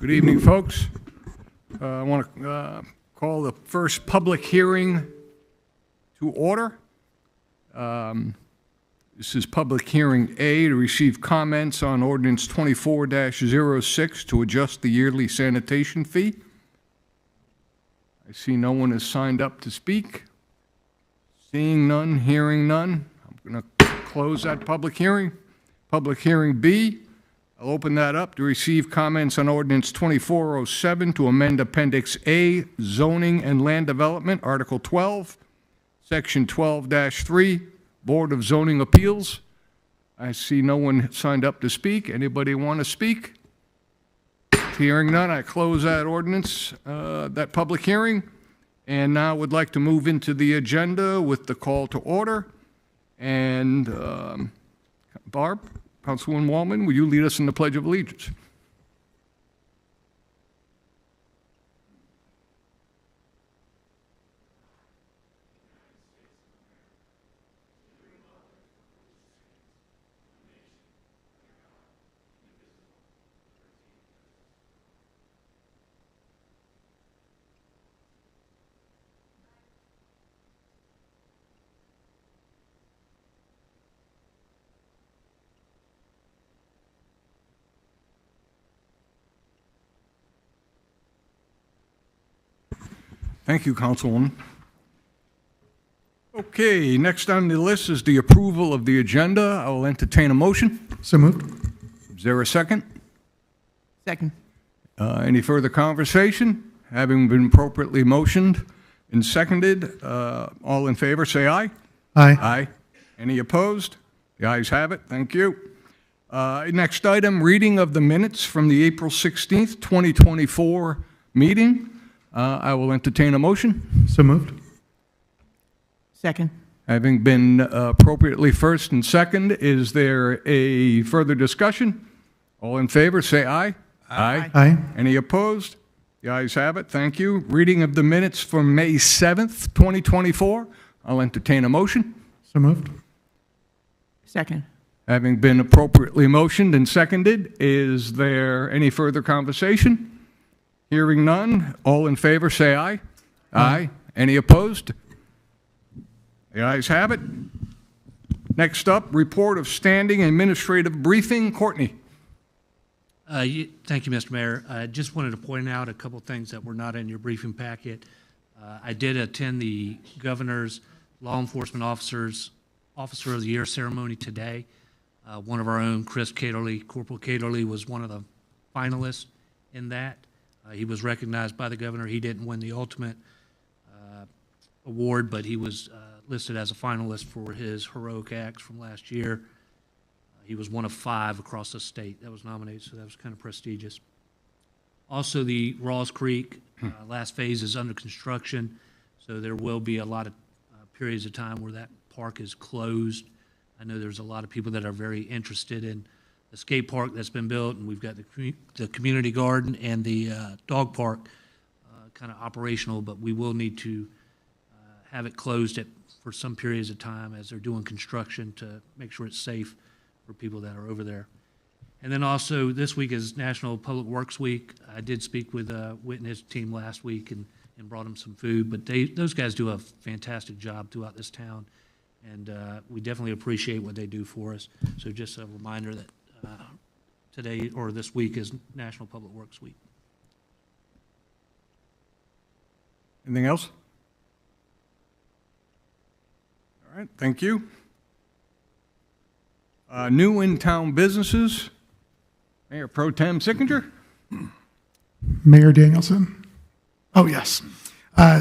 Good evening, folks. I want to call the first public hearing to order. This is public hearing A to receive comments on ordinance 24-06 to adjust the yearly sanitation fee. I see no one has signed up to speak. Seeing none, hearing none, I'm going to close that public hearing. Public hearing B, I'll open that up to receive comments on ordinance 2407 to amend Appendix A, zoning and land development, Article 12, Section 12-3, Board of Zoning Appeals. I see no one signed up to speak. Anybody want to speak? Hearing none, I close that ordinance, that public hearing, and now would like to move into the agenda with the call to order. And Barb, Councilwoman Wallman, will you lead us in the Pledge of Allegiance? Thank you, Councilwoman. Okay, next on the list is the approval of the agenda. I will entertain a motion. So moved. Is there a second? Second. Any further conversation? Having been appropriately motioned and seconded, all in favor say aye. Aye. Aye. Any opposed? The ayes have it. Thank you. Next item, reading of the minutes from the April 16th, 2024 meeting. I will entertain a motion. So moved. Second. Having been appropriately first and second, is there a further discussion? All in favor, say aye. Aye. Aye. Any opposed? The ayes have it. Thank you. Reading of the minutes from May 7th, 2024. I'll entertain a motion. So moved. Second. Having been appropriately motioned and seconded, is there any further conversation? Hearing none, all in favor say aye. Aye. Any opposed? The ayes have it. Next up, report of standing administrative briefing. Courtney. Thank you, Mr. Mayor. I just wanted to point out a couple things that were not in your briefing packet. I did attend the Governor's Law Enforcement Officer of the Year ceremony today. One of our own, Chris Caterly, Corporal Caterly, was one of the finalists in that. He was recognized by the governor. He didn't win the ultimate award, but he was listed as a finalist for his heroic acts from last year. He was one of 5 across the state that was nominated, so that was kind of prestigious. Also, the Rawls Creek last phase is under construction, so there will be a lot of periods of time where that park is closed. I know there's a lot of people that are very interested in the skate park that's been built, and we've got the community garden and the dog park kind of operational, but we will need to have it closed for some periods of time as they're doing construction to make sure it's safe for people that are over there. And then also this week is National Public Works Week. I did speak with Whit and his team last week and brought them some food, but those guys do a fantastic job throughout this town, and we definitely appreciate what they do for us. So just a reminder that today or this week is National Public Works Week. Anything else? All right, thank you. New in-town businesses. Mayor Pro Tem Sickinger. Mayor Danielson. Oh, yes.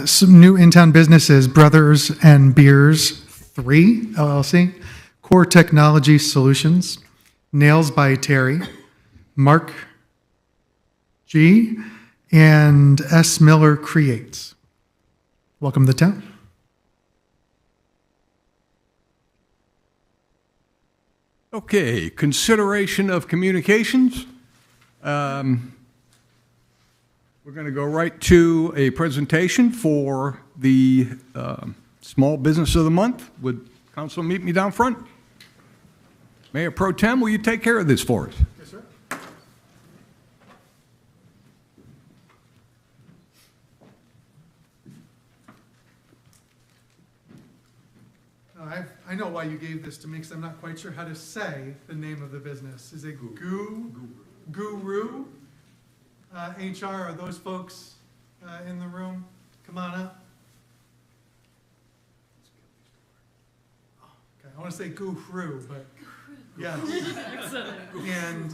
Some new in-town businesses, Brothers and Beers 3, LLC, Core Technology Solutions, Nails by Terry, Mark G, and S. Miller Creates. Welcome to the town. Okay, consideration of communications. We're going to go right to a presentation for the Small Business of the Month. Would Council meet me down front? Mayor Pro Tem, will you take care of this for us? Yes, sir. I know why you gave this to me, because I'm not quite sure how to say the name of the business. Is it Guru? HR, are those folks in the room? Come on up. Oh, okay, I want to say Guru, but yes. And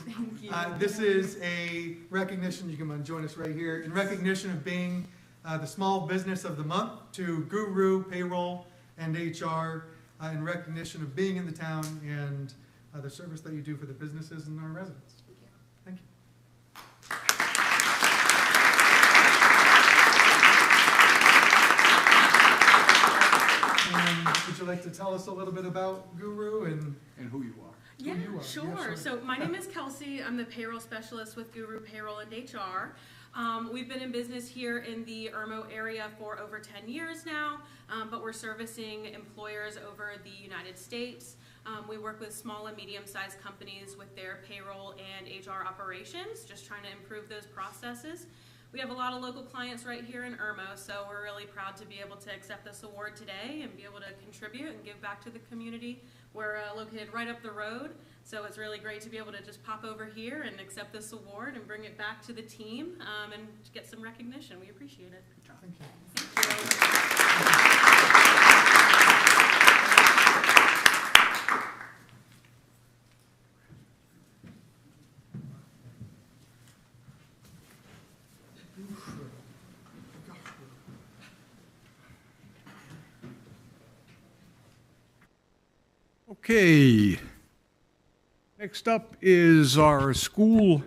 this is a recognition, you can join us right here, in recognition of being the small business of the month to Guru, Payroll, and HR, in recognition of being in the town and the service that you do for the businesses and our residents. Thank you. And would you like to tell us a little bit about Guru and And who you are. Yeah, you are. sure. Yeah, sure. So my name is Kelsey. I'm the payroll specialist with Guru Payroll and HR. We've been in business here in the Irmo area for over 10 years now, but we're servicing employers over the United States. We work with small and medium-sized companies with their payroll and HR operations, just trying to improve those processes. We have a lot of local clients right here in Irmo, so we're really proud to be able to accept this award today and be able to contribute and give back to the community. We're located right up the road, so it's really great to be able to just pop over here and accept this award and bring it back to the team and to get some recognition. We appreciate it. thank you. Okay. Next up is our school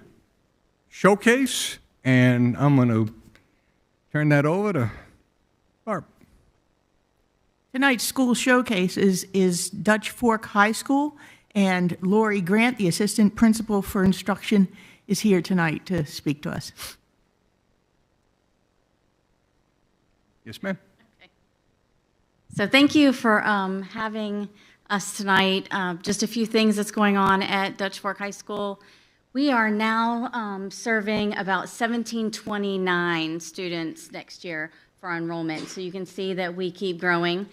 showcase, and I'm going to turn that over to Barb. Tonight's school showcase is Dutch Fork High School, and Lori Grant, the assistant principal for instruction, is here tonight to speak to us. Yes, ma'am. So thank you for having us tonight. Just a few things that's going on at Dutch Fork High School. We are now serving about 1729 students next year for our enrollment. So you can see that we keep growing.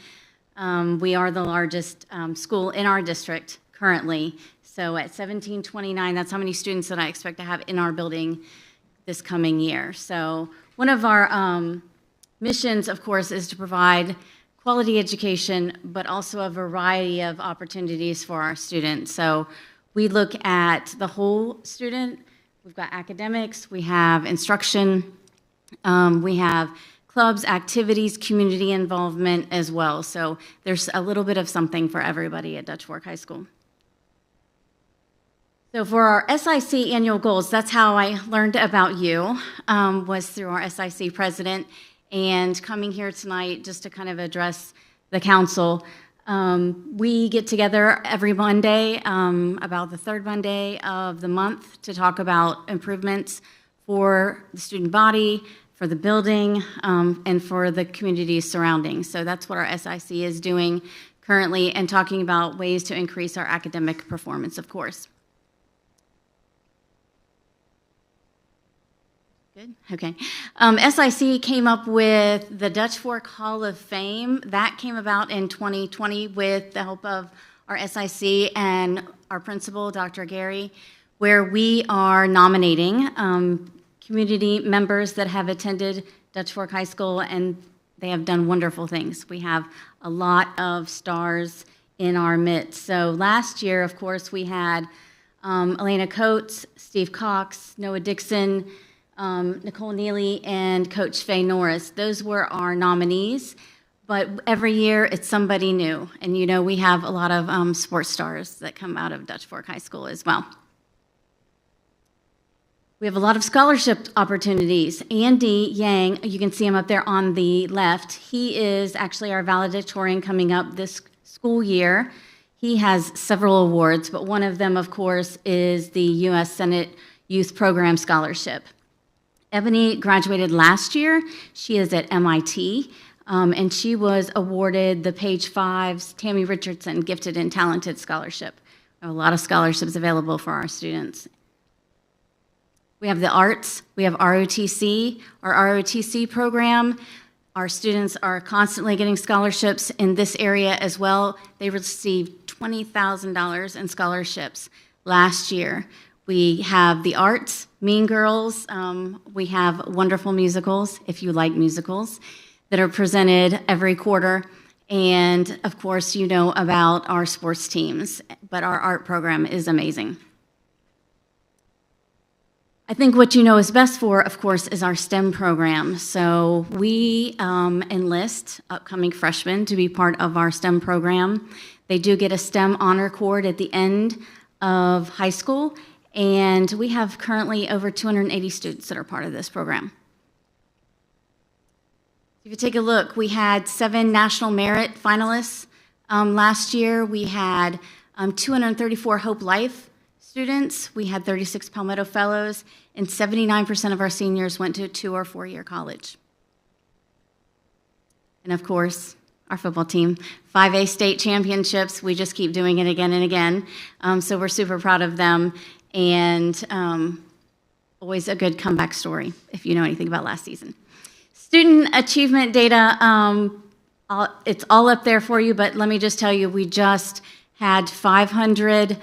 We are the largest school in our district currently. So at 1729, that's how many students that I expect to have in our building this coming year. So one of our missions, of course, is to provide quality education, but also a variety of opportunities for our students. So we look at the whole student. We've got academics, we have instruction, we have clubs, activities, community involvement as well. So there's a little bit of something for everybody at Dutch Fork High School. So for our SIC annual goals, that's how I learned about you, was through our SIC president. And coming here tonight just to kind of address the council, we get together every Monday, about the third Monday of the month, to talk about improvements for the student body, for the building, and for the community surrounding. So that's what our SIC is doing currently, and talking about ways to increase our academic performance, of course. Good. Okay. SIC came up with the Dutch Fork Hall of Fame. That came about in 2020 with the help of our SIC and our principal, Dr. Gary, where we are nominating community members that have attended Dutch Fork High School, and they have done wonderful things. We have a lot of stars in our midst. So last year, of course, we had Elena Coates, Steve Cox, Noah Dixon, Nicole Neely, and Coach Faye Norris. Those were our nominees, but every year it's somebody new. And you know, we have a lot of sports stars that come out of Dutch Fork High School as well. We have a lot of scholarship opportunities. Andy Yang, you can see him up there on the left. He is actually our valedictorian coming up this school year. He has several awards, but one of them, of course, is the U.S. Senate Youth Program Scholarship. Ebony graduated last year. She is at MIT, and she was awarded the Page 5's Tammy Richardson Gifted and Talented Scholarship. A lot of scholarships available for our students. We have the arts. We have ROTC, our ROTC program. Our students are constantly getting scholarships in this area as well. They received $20,000 in scholarships last year. We have the arts, Mean Girls. We have wonderful musicals, if you like musicals, that are presented every quarter. And of course, you know about our sports teams, but our art program is amazing. I think what you know is best for, of course, is our STEM program. So we enlist upcoming freshmen to be part of our STEM program. They do get a STEM honor cord at the end of high school, and we have currently over 280 students that are part of this program. If you take a look, we had 7 national merit finalists last year. We had 234 Hope Life students. We had 36 Palmetto Fellows, and 79% of our seniors went to a 2- or 4-year college. And of course, our football team, 5A state championships. We just keep doing it again and again. So we're super proud of them, and always a good comeback story if you know anything about last season. Student achievement data, it's all up there for you, but let me just tell you, we just had 500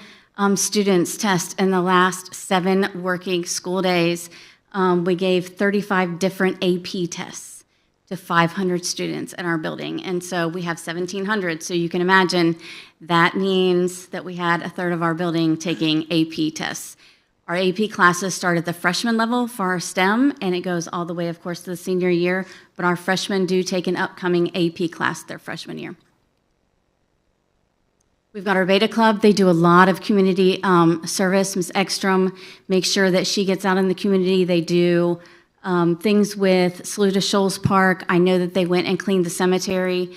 students test in the last 7 working school days. We gave 35 different AP tests to 500 students in our building, and so we have 1,700. So you can imagine that means that we had a third of our building taking AP tests. Our AP classes start at the freshman level for our STEM, and it goes all the way, of course, to the senior year, but our freshmen do take an upcoming AP class their freshman year. We've got our Beta Club. They do a lot of community service. Ms. Ekstrom makes sure that she gets out in the community. They do things with Saluda Shoals Park. I know that they went and cleaned the cemetery,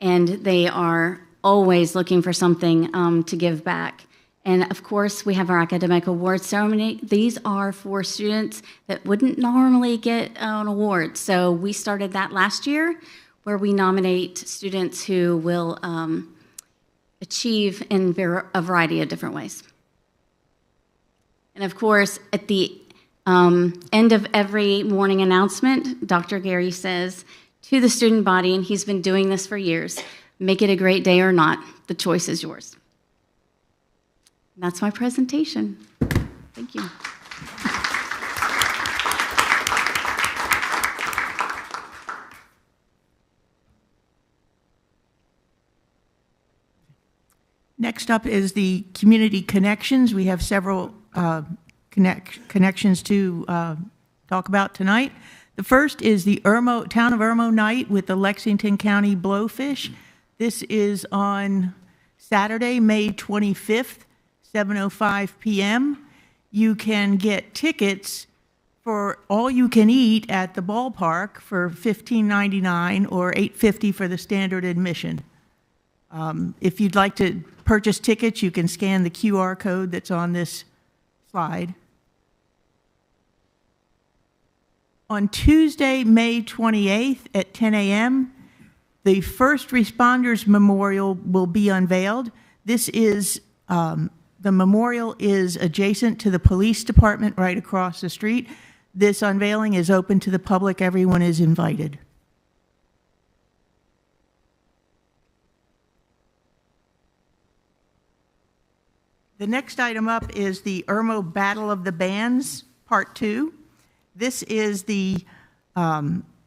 and they are always looking for something to give back. And of course, we have our academic awards ceremony. These are for students that wouldn't normally get an award. So we started that last year, where we nominate students who will achieve in a variety of different ways. And of course, at the end of every morning announcement, Dr. Gary says to the student body, and he's been doing this for years, make it a great day or not, the choice is yours. And that's my presentation. Thank you. Next up is the community connections. We have several connections to talk about tonight. The first is the Town of Irmo night with the Lexington County Blowfish. This is on Saturday, May 25th, 7:05 p.m. You can get tickets for all you can eat at the ballpark for $15.99 or $8.50 for the standard admission. If you'd like to purchase tickets, you can scan the QR code that's on this slide. On Tuesday, May 28th at 10 a.m., the First Responders Memorial will be unveiled. This is, the memorial is adjacent to the police department right across the street. This unveiling is open to the public. Everyone is invited. The next item up is the Irmo Battle of the Bands, Part 2. This is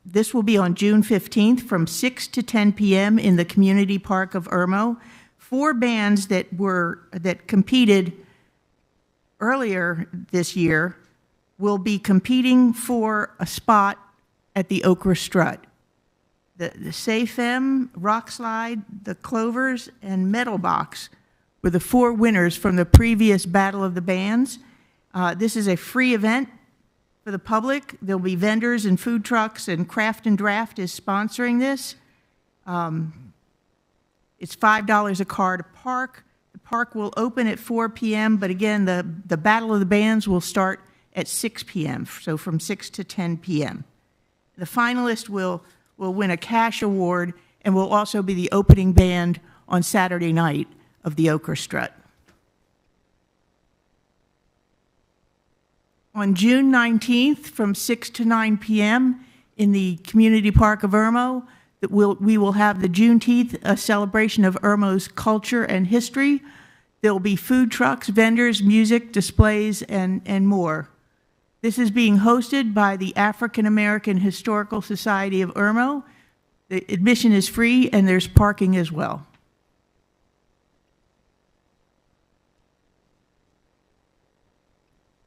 this will be on June 15th from 6 to 10 p.m. in the Community Park of Irmo. 4 bands that competed earlier this year will be competing for a spot at the Okra Strut. The Safem, Rock Slide, the Clovers, and Metal Box were the 4 winners from the previous Battle of the Bands. This is a free event for the public. There'll be vendors and food trucks, and Craft and Draft is sponsoring this. It's $5 a car to park. The park will open at 4 p.m., but again, the Battle of the Bands will start at 6 p.m., so from 6 to 10 p.m. The finalist will win a cash award and will also be the opening band on Saturday night of the Okra Strut. On June 19th from 6 to 9 p.m. in the community park of Irmo. That we will have the Juneteenth, a celebration of Irmo's culture and history. There will be food trucks, vendors, music, displays, and more. This is being hosted by the African American Historical Society of Irmo. The admission is free, and there's parking as well.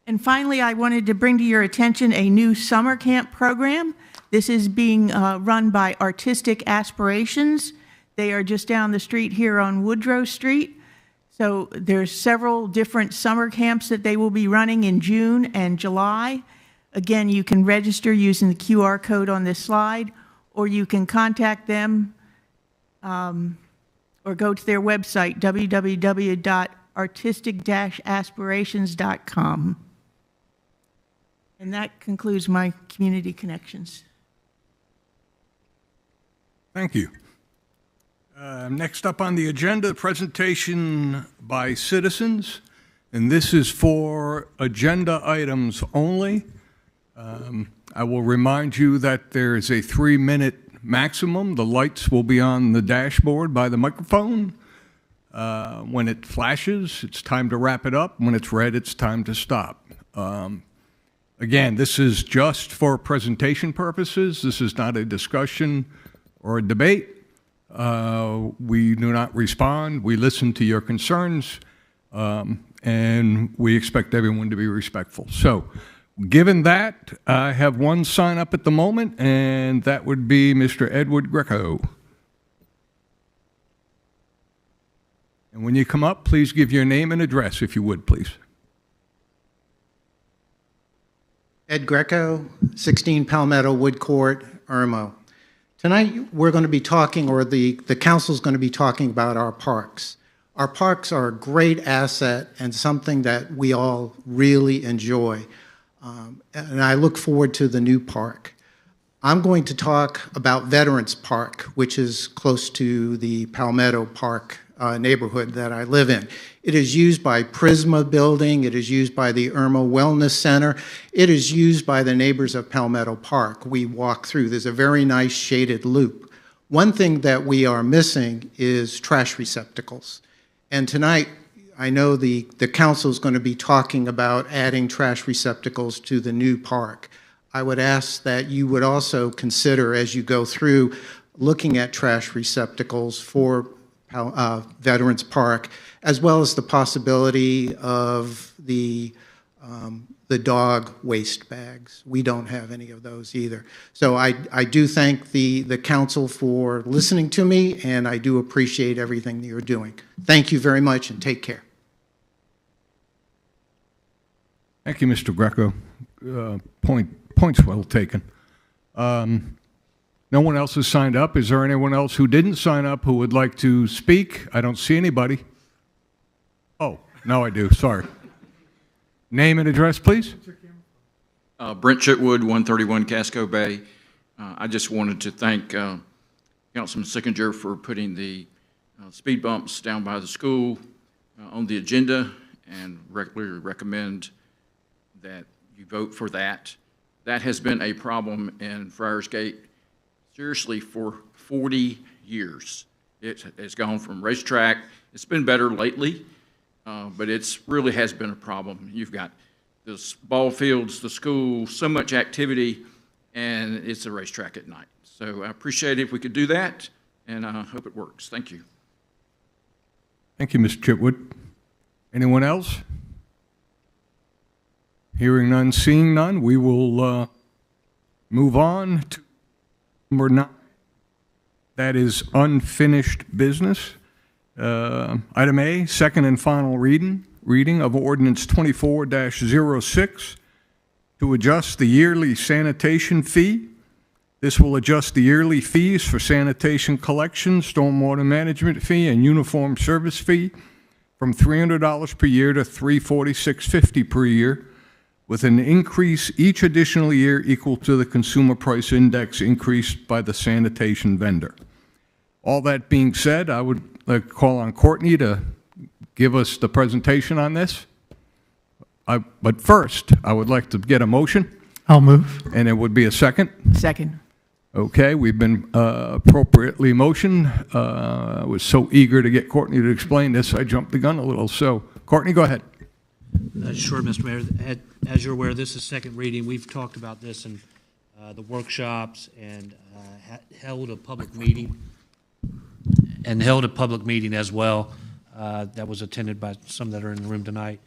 And finally, I wanted to bring to your attention a new summer camp program. This is being run by Artistic Aspirations. They are just down the street here on Woodrow Street. So there's several different summer camps that they will be running in June and July. Again, you can register using the QR code on this slide, or you can contact them or go to their website, www.artistic-aspirations.com. And that concludes my community connections. Thank you. Next up on the agenda, presentation by citizens, and this is for agenda items only. I will remind you that there is a 3-minute maximum. The lights will be on the dashboard by the microphone. When it flashes, it's time to wrap it up. When it's red, it's time to stop. Again, this is just for presentation purposes. This is not a discussion or a debate. We do not respond. We listen to your concerns, and we expect everyone to be respectful. So, given that, I have one sign up at the moment, and that would be Mr. Edward Greco. And when you come up, please give your name and address, if you would, please. Ed Greco, 16 Palmetto Wood Court, Irmo. Tonight we're going to be talking, or the council is going to be talking about our parks. Our parks are a great asset and something that we all really enjoy. And I look forward to the new park. I'm going to talk about Veterans Park, which is close to the Palmetto Park neighborhood that I live in. It is used by Prisma Building. It is used by the Irmo Wellness Center. It is used by the neighbors of Palmetto Park. We walk through. There's a very nice shaded loop. One thing that we are missing is trash receptacles. And tonight, I know the council is going to be talking about adding trash receptacles to the new park. I would ask that you would also consider, as you go through, looking at trash receptacles for Veterans Park, as well as the possibility of the dog waste bags. We don't have any of those either. So I do thank the council for listening to me, and I do appreciate everything that you're doing. Thank you very much, and take care. Thank you, Mr. Greco. Points well taken. No one else has signed up. Is there anyone else who didn't sign up who would like to speak? I don't see anybody. Oh, no, I do. Sorry. Name and address, please. Brent Chitwood, 131 Casco Bay. I just wanted to thank Councilman Sickinger for putting the speed bumps down by the school on the agenda, and regularly recommend that you vote for that. That has been a problem in Friars Gate, seriously, for 40 years. It has gone from racetrack. It's been better lately, but it's really has been a problem. You've got the ball fields, the school, so much activity, and it's a racetrack at night. So I appreciate it if we could do that, and I hope it works. Thank you. Thank you, Mr. Chitwood. Anyone else? Hearing none, seeing none, we will move on to number 9. That is unfinished business. Item A, second and final reading of ordinance 24-06 to adjust the yearly sanitation fee. This will adjust the yearly fees for sanitation collection, stormwater management fee, and uniform service fee from $300 per year to $346.50 per year, with an increase each additional year equal to the consumer price index increased by the sanitation vendor. All that being said, I would like to call on Courtney to give us the presentation on this. But first, I would like to get a motion. I'll move. And it would be a second. Second. Okay, we've been appropriately motioned. I was so eager to get Courtney to explain this, I jumped the gun a little. So, Courtney, go ahead. Sure, Mr. Mayor. As you're aware, this is second reading. We've talked about this in the workshops and held a public meeting. And held a public meeting as well that was attended by some that are in the room tonight.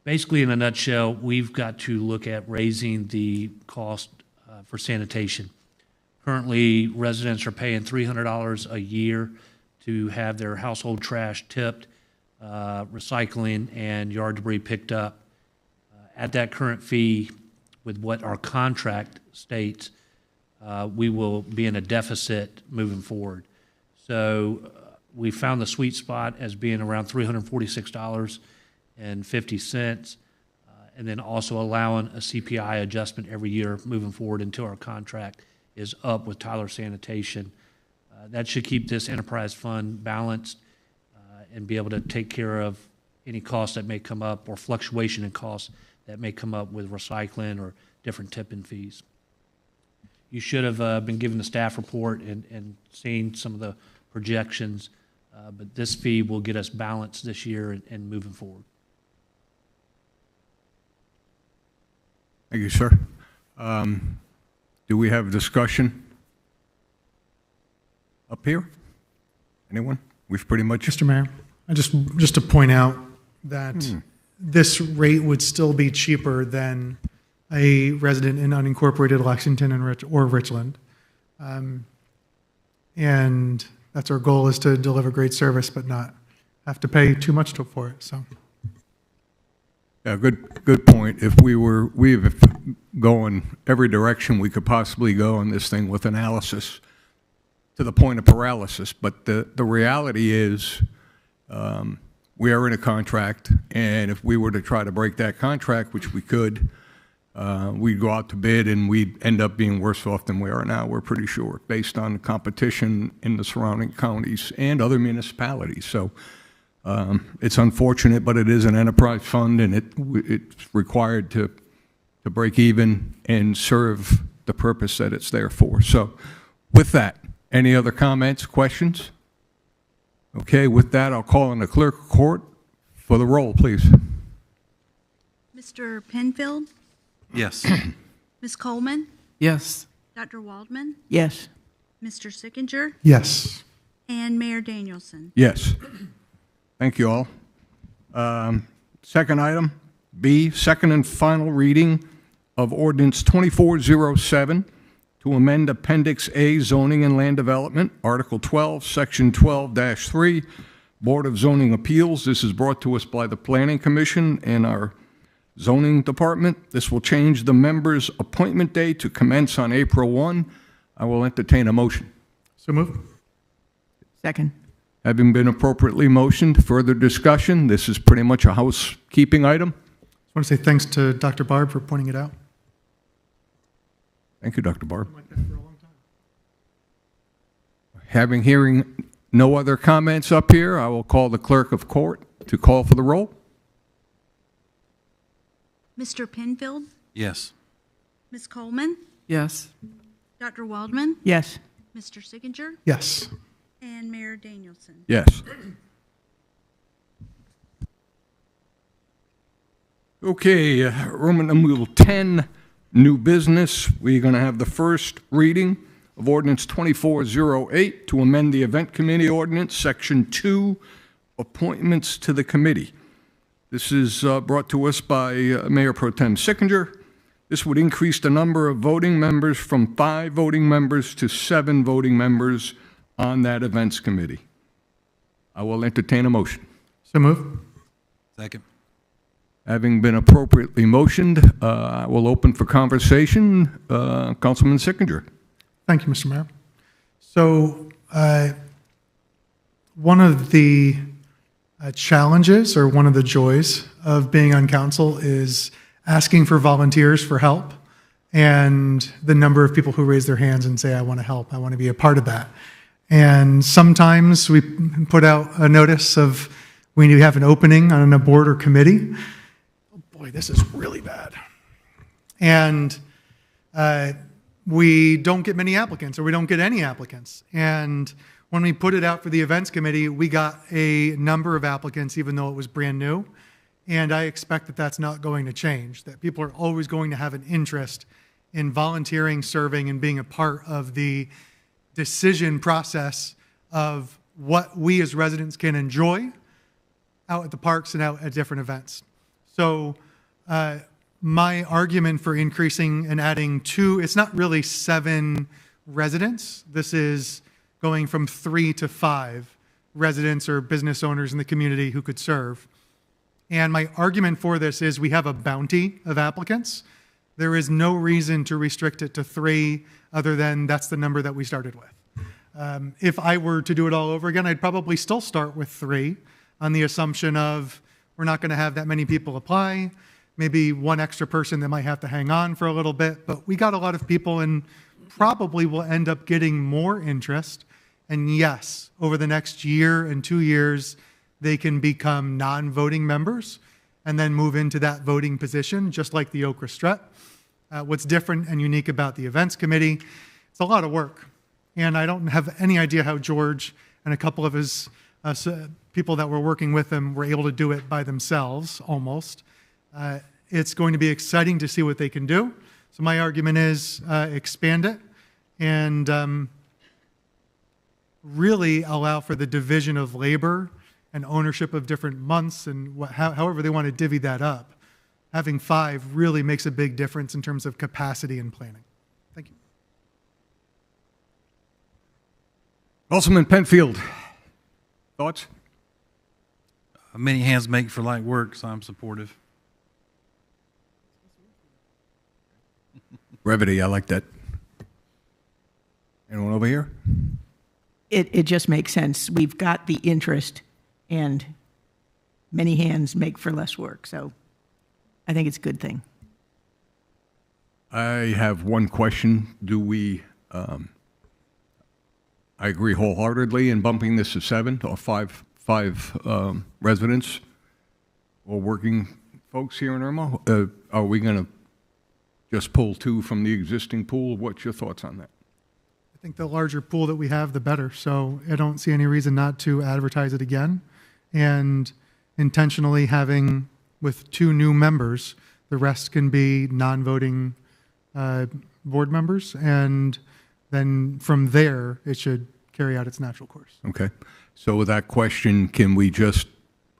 Basically, in a nutshell, we've got to look at raising the cost for sanitation. Currently, residents are paying $300 a year to have their household trash tipped, recycling, and yard debris picked up. At that current fee, with what our contract states, we will be in a deficit moving forward. So we found the sweet spot as being around $346.50, and then also allowing a CPI adjustment every year moving forward until our contract is up with Tyler Sanitation. That should keep this enterprise fund balanced and be able to take care of any costs that may come up or fluctuation in costs that may come up with recycling or different tipping fees. You should have been given the staff report and seen some of the projections, but this fee will get us balanced this year and moving forward. Thank you, sir. Do we have discussion up here? Anyone? We've pretty much... Mr. Mayor, just to point out that this rate would still be cheaper than a resident in unincorporated Lexington or Richland. And that's our goal, is to deliver great service but not have to pay too much for it. So, Yeah, good point. If we've going every direction we could possibly go on this thing with analysis to the point of paralysis. But the reality is we are in a contract, and if we were to try to break that contract, which we could, we'd go out to bid and we'd end up being worse off than we are now, we're pretty sure, based on the competition in the surrounding counties and other municipalities. So it's unfortunate, but it is an enterprise fund, and it's required to break even and serve the purpose that it's there for. So with that, any other comments, questions? Okay, with that, I'll call on the clerk of court for the roll, please. Mr. Penfield? Yes. Ms. Coleman? Yes. Dr. Waldman? Yes. Mr. Sickinger? yes. And Mayor Danielson? Yes. Thank you all. Second item, B, second and final reading of ordinance 2407 to amend Appendix A Zoning and Land Development, Article 12, Section 12-3, Board of Zoning Appeals. This is brought to us by the Planning Commission and our Zoning Department. This will change the members' appointment date to commence on April 1. I will entertain a motion. So move. Second. Having been appropriately motioned, further discussion. This is pretty much a housekeeping item. I want to say thanks to Dr. Barb for pointing it out. Thank you, Dr. Barb. Like that for a long time. Hearing no other comments up here, I will call the clerk of court to call for the roll. Mr. Penfield? Yes. Ms. Coleman? Yes. Dr. Waldman? Yes. Mr. Sickinger? Yes. And Mayor Danielson? Yes. Okay, Roman numeral 10, new business. We're going to have the first reading of ordinance 2408 to amend the event committee ordinance, section 2, appointments to the committee. This is brought to us by Mayor Pro Tem Sickinger. This would increase the number of voting members from 5 voting members to 7 voting members on that events committee. I will entertain a motion. So move. Second. Having been appropriately motioned, I will open for conversation. Councilman Sickinger. Thank you, Mr. Mayor. So one of the challenges, or one of the joys of being on council, is asking for volunteers for help, and the number of people who raise their hands and say, I want to help, I want to be a part of that. And sometimes we put out a notice of we need to have an opening on a board or committee. Oh boy, this is really bad. And we don't get many applicants, or we don't get any applicants. And when we put it out for the events committee, we got a number of applicants, even though it was brand new. And I expect that that's not going to change, that people are always going to have an interest in volunteering, serving, and being a part of the decision process of what we as residents can enjoy out at the parks and out at different events. So my argument for increasing and adding 2, it's not really 7 residents. This is going from 3 to 5 residents or business owners in the community who could serve. And my argument for this is we have a bounty of applicants. There is no reason to restrict it to 3 other than that's the number that we started with. If I were to do it all over again, I'd probably still start with 3 on the assumption of we're not going to have that many people apply, maybe one extra person that might have to hang on for a little bit, but we got a lot of people and probably will end up getting more interest. And yes, over the next year and 2 years, they can become non-voting members and then move into that voting position, just like the Okra Strut. What's different and unique about the events committee, it's a lot of work. And I don't have any idea how George and a couple of his people that were working with him were able to do it by themselves, almost. It's going to be exciting to see what they can do. So my argument is expand it and really allow for the division of labor and ownership of different months and however they want to divvy that up. Having 5 really makes a big difference in terms of capacity and planning. Thank you. Councilman Penfield, thoughts? Many hands make for light work, so I'm supportive. Brevity, I like that. Anyone over here? It just makes sense. We've got the interest, and many hands make for less work. So I think it's a good thing. I have one question. Do we, I agree wholeheartedly in bumping this to 7 or 5 residents or working folks here in Irmo. Are we going to just pull 2 from the existing pool? What's your thoughts on that? I think the larger pool that we have, the better. So I don't see any reason not to advertise it again. And intentionally having with 2 new members, the rest can be non-voting board members. And then from there, it should carry out its natural course. Okay. So with that question, can we just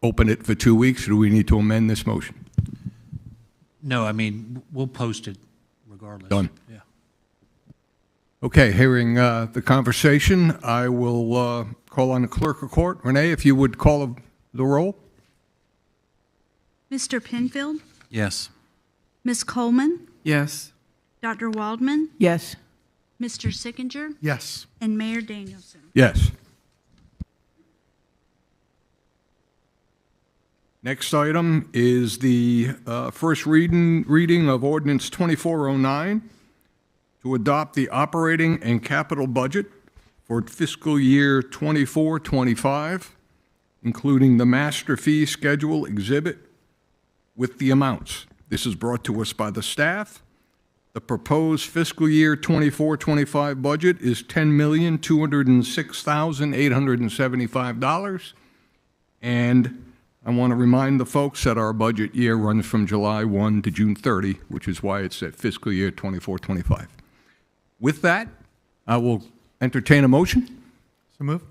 open it for 2 weeks, or do we need to amend this motion? No, I mean, we'll post it regardless. Done. Yeah. Okay, hearing the conversation, I will call on the clerk of court. Renee, if you would call the roll. Mr. Penfield, Yes. Ms. Coleman, Yes. Dr. Waldman, Yes. Mr. Sickinger, Yes. and Mayor Danielson. Yes. Next item is the first reading of ordinance 2409 to adopt the operating and capital budget for fiscal year 24-25, including the master fee schedule exhibit with the amounts. This is brought to us by the staff. The proposed fiscal year 24-25 budget is $10,206,875. And I want to remind the folks that our budget year runs from July 1 to June 30, which is why it's at fiscal year 24-25. With that, I will entertain a motion. So move.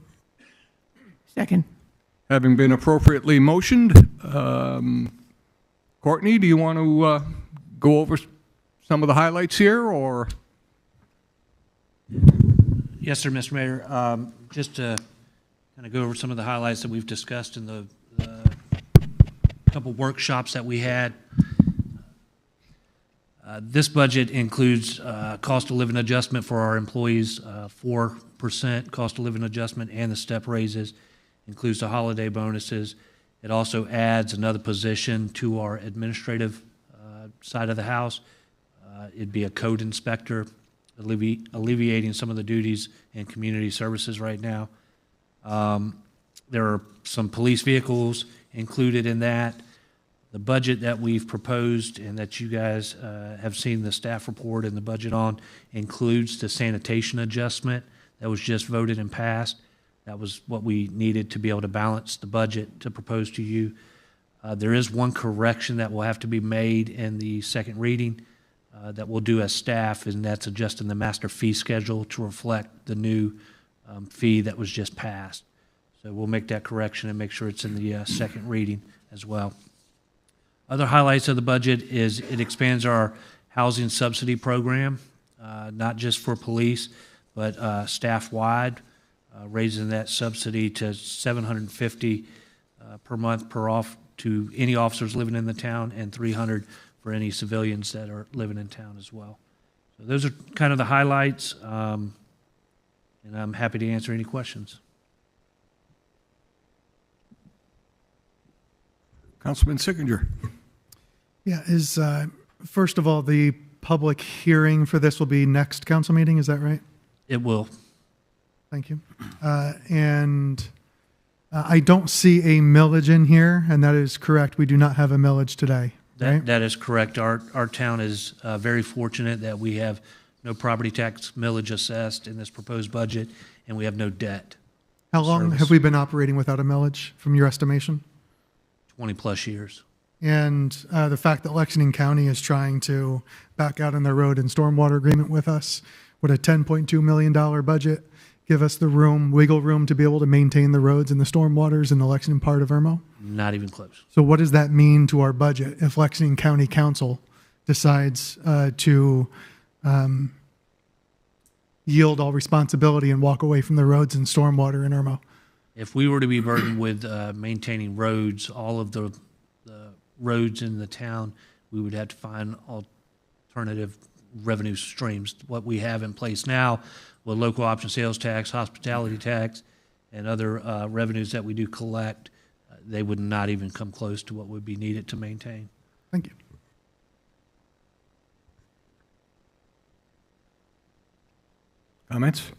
Second. Having been appropriately motioned, Courtney, do you want to go over some of the highlights here, or? Yes, sir, Mr. Mayor. Just to kind of go over some of the highlights that we've discussed in the couple workshops that we had. This budget includes cost of living adjustment for our employees, 4% cost of living adjustment, and the step raises. Includes the holiday bonuses. It also adds another position to our administrative side of the house. It'd be a code inspector, alleviating some of the duties in community services right now. There are some police vehicles included in that. The budget that we've proposed and that you guys have seen the staff report and the budget on includes the sanitation adjustment that was just voted and passed. That was what we needed to be able to balance the budget to propose to you. There is one correction that will have to be made in the second reading that we'll do as staff, and that's adjusting the master fee schedule to reflect the new fee that was just passed. So we'll make that correction and make sure it's in the second reading as well. Other highlights of the budget is it expands our housing subsidy program, not just for police, but staff-wide, raising that subsidy to $750 per month to any officers living in the town, and $300 for any civilians that are living in town as well. So those are kind of the highlights, and I'm happy to answer any questions. Councilman Sickinger. Yeah, first of all, the public hearing for this will be next council meeting, is that right? It will. Thank you. And I don't see a millage in here, and that is correct. We do not have a millage today, right? That is correct. Our town is very fortunate that we have no property tax millage assessed in this proposed budget, and we have no debt. How long service. have we been operating without a millage, from your estimation? 20-plus years. And the fact that Lexington County is trying to back out on their road and stormwater agreement with us, would a $10.2 million budget give us the wiggle room to be able to maintain the roads and the stormwaters in the Lexington part of Irmo? Not even close. So what does that mean to our budget if Lexington County Council decides to yield all responsibility and walk away from the roads and stormwater in Irmo? If we were to be burdened with maintaining roads, all of the roads in the town, we would have to find alternative revenue streams. What we have in place now with local option sales tax, hospitality tax, and other revenues that we do collect, they would not even come close to what would be needed to maintain. Thank you. Comments?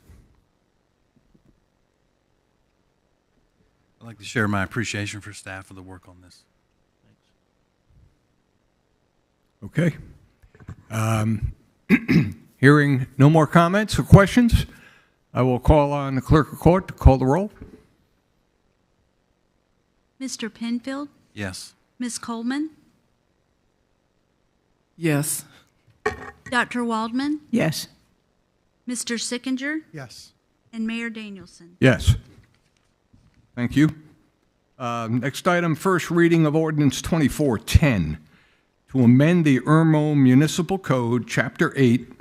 I'd like to share my appreciation for staff for the work on this. Okay. Hearing no more comments or questions, I will call on the clerk of court to call the roll. Mr. Penfield, Yes. Ms. Coleman, Yes. Dr. Waldman, Yes. Mr. Sickinger, Yes. and Mayor Danielson. Yes. Thank you. Next item, first reading of ordinance 2410 to amend the Irmo Municipal Code, Chapter 8,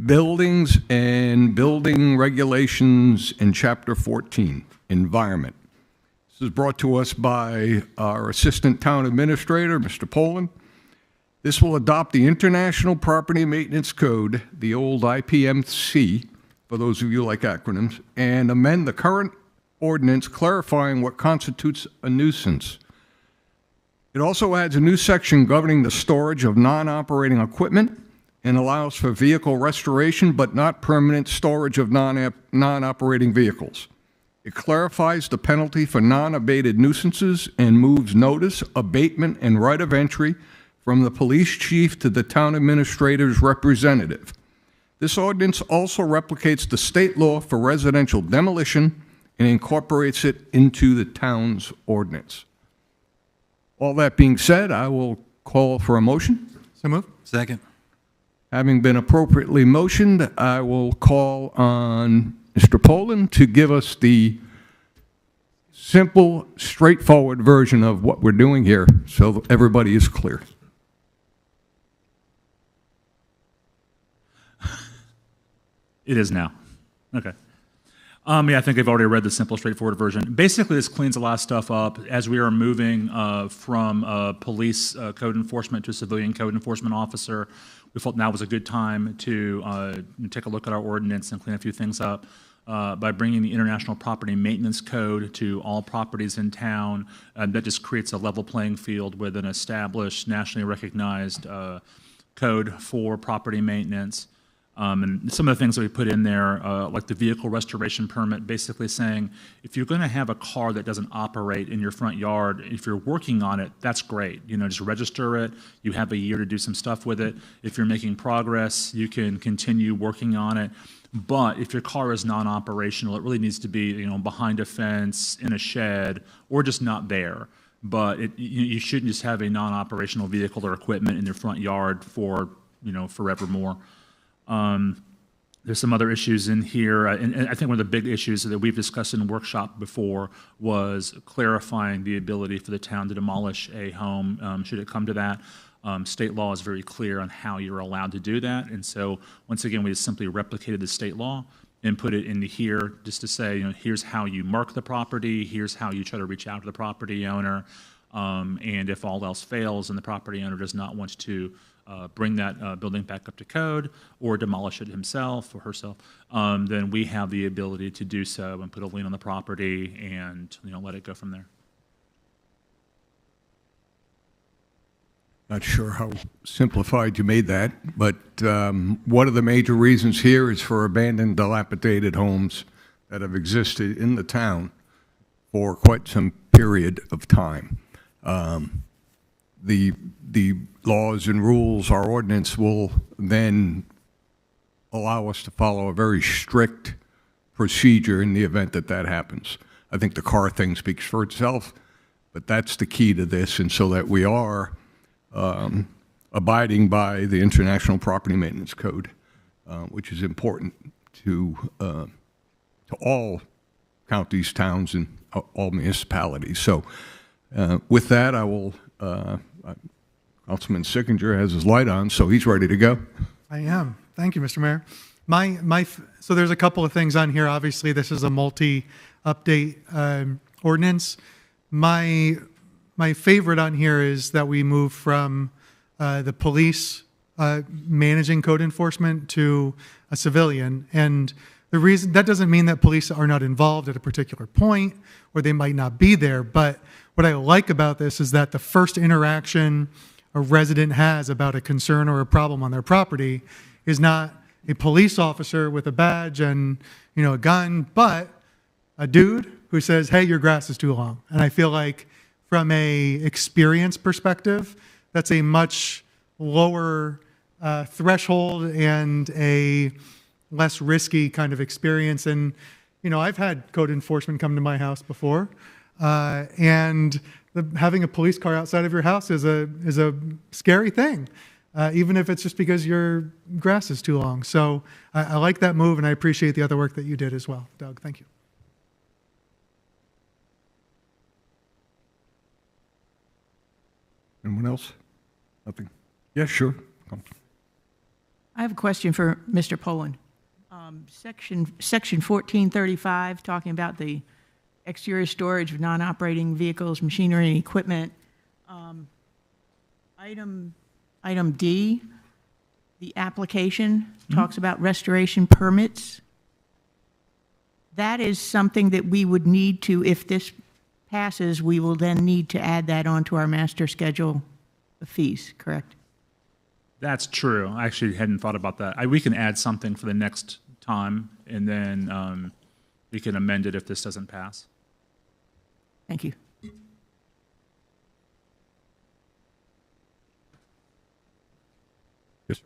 Buildings and Building Regulations, and Chapter 14, Environment. This is brought to us by our Assistant Town Administrator, Mr. Poland. This will adopt the International Property Maintenance Code, the old IPMC, for those of you who like acronyms, and amend the current ordinance clarifying what constitutes a nuisance. It also adds a new section governing the storage of non-operating equipment and allows for vehicle restoration but not permanent storage of non-operating vehicles. It clarifies the penalty for non-abated nuisances and moves notice, abatement, and right of entry from the police chief to the town administrator's representative. This ordinance also replicates the state law for residential demolition and incorporates it into the town's ordinance. All that being said, I will call for a motion. So move. Second. Having been appropriately motioned, I will call on Mr. Poland to give us the simple, straightforward version of what we're doing here so that everybody is clear. It is now. Okay. Yeah, I think I've already read the simple, straightforward version. Basically, this cleans a lot of stuff up as we are moving from police code enforcement to civilian code enforcement officer. We felt now was a good time to take a look at our ordinance and clean a few things up. By bringing the International Property Maintenance Code to all properties in town, that just creates a level playing field with an established, nationally recognized code for property maintenance. And some of the things that we put in there, like the vehicle restoration permit, basically saying, if you're going to have a car that doesn't operate in your front yard, if you're working on it, that's great. You know, just register it. You have a year to do some stuff with it. If you're making progress, you can continue working on it. But if your car is non-operational, it really needs to be, you know, behind a fence, in a shed, or just not there. But you shouldn't just have a non-operational vehicle or equipment in your front yard for, you know, forevermore. There's some other issues in here, and I think one of the big issues that we've discussed in workshop before was clarifying the ability for the town to demolish a home, should it come to that. State law is very clear on how you're allowed to do that, and so once again, we just simply replicated the state law and put it into here just to say, you know, here's how you mark the property, here's how you try to reach out to the property owner, and if all else fails and the property owner does not want to bring that building back up to code or demolish it himself or herself, then we have the ability to do so and put a lien on the property and, you know, let it go from there. Not sure how simplified you made that, but one of the major reasons here is for abandoned, dilapidated homes that have existed in the town for quite some period of time. The laws and rules, our ordinance will then allow us to follow a very strict procedure in the event that that happens. I think the car thing speaks for itself, but that's the key to this, and so that we are abiding by the International Property Maintenance Code, which is important to all counties, towns, and all municipalities. So with that, I will, Councilman Sickinger has his light on, so he's ready to go. I am. Thank you, Mr. Mayor. So there's a couple of things on here. Obviously, this is a multi-update ordinance. My favorite on here is that we move from the police managing code enforcement to a civilian. And the reason, that doesn't mean that police are not involved at a particular point or they might not be there. But what I like about this is that the first interaction a resident has about a concern or a problem on their property is not a police officer with a badge and, you know, a gun, but a dude who says, hey, your grass is too long. And I feel like from a experience perspective, that's a much lower threshold and a less risky kind of experience. And, you know, I've had code enforcement come to my house before, and having a police car outside of your house is a scary thing, even if it's just because your grass is too long. So I like that move, and I appreciate the other work that you did as well, Doug. Thank you. Anyone else? Nothing? Yeah, sure. I have a question for Mr. Poland. Section 1435, talking about the exterior storage of non-operating vehicles, machinery, and equipment. Item D, the application talks about restoration permits. That is something that we would need to, if this passes, we will then need to add that onto our master schedule of fees, correct? That's true. I actually hadn't thought about that. We can add something for the next time, and then we can amend it if this doesn't pass. Thank you. Yes, sir. Is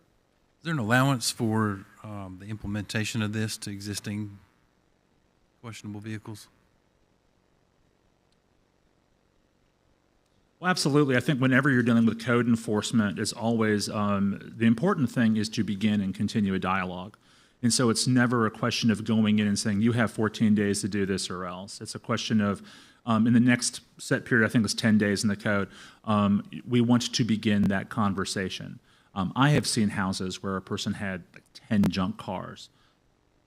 there an allowance for the implementation of this to existing questionable vehicles? Well, absolutely. I think whenever you're dealing with code enforcement, it's always, the important thing is to begin and continue a dialogue. And so it's never a question of going in and saying, you have 14 days to do this or else. It's a question of, in the next set period, I think it's 10 days in the code, we want to begin that conversation. I have seen houses where a person had like 10 junk cars.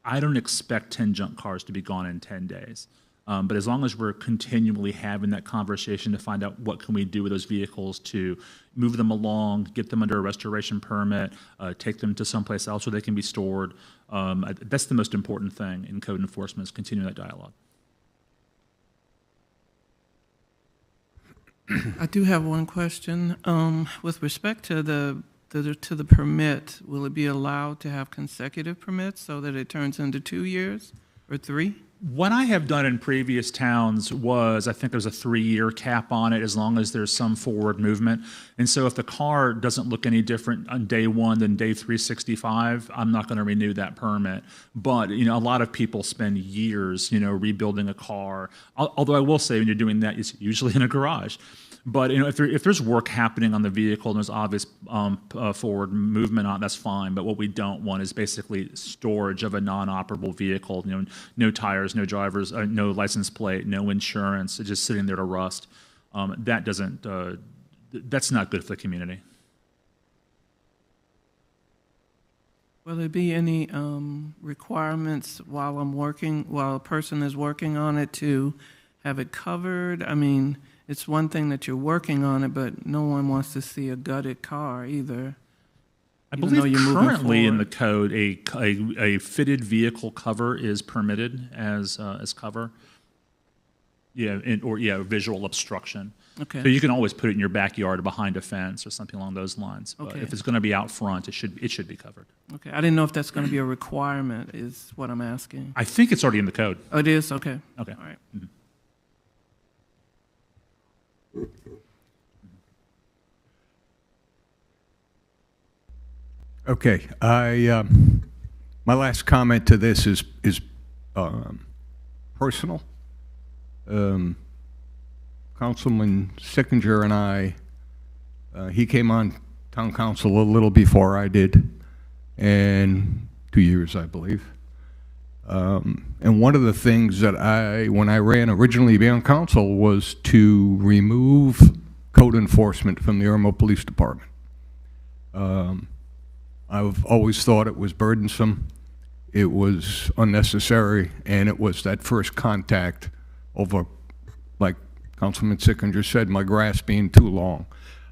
I don't expect 10 junk cars to be gone in 10 days. But as long as we're continually having that conversation to find out what can we do with those vehicles to move them along, get them under a restoration permit, take them to someplace else where they can be stored, that's the most important thing in code enforcement is continuing that dialogue. I do have one question. With respect to the to the permit, will it be allowed to have consecutive permits so that it turns into 2 years or 3? What I have done in previous towns was, I think there's a 3-year cap on it as long as there's some forward movement. And so if the car doesn't look any different on day 1 than day 365, I'm not going to renew that permit. But, a lot of people spend years, rebuilding a car. Although I will say when you're doing that, it's usually in a garage. But if there's work happening on the vehicle and there's obvious forward movement on, that's fine. But what we don't want is basically storage of a non-operable vehicle. No tires, no drivers, no license plate, no insurance. It's just sitting there to rust. That doesn't. That's not good for the community. Will there be any requirements while a person is working on it to have it covered? I mean, it's one thing that you're working on it, but no one wants to see a gutted car either. I believe currently in the code, a fitted vehicle cover is permitted as cover. Yeah, visual obstruction. Okay. So you can always put it in your backyard behind a fence or something along those lines. But Okay. if it's going to be out front, it should be covered. Okay, I didn't know if that's going to be a requirement, is what I'm asking. I think it's already in the code. Oh, it is? Okay. Okay. All right. Mhm. Okay, my last comment to this is personal. Councilman Sickinger and I, he came on town council a little before I did, and 2 years, I believe. And one of the things that when I ran originally to be on council, was to remove code enforcement from the Irmo Police Department. I've always thought it was burdensome, it was unnecessary, and it was that first contact over, like Councilman Sickinger said, my grass being too long.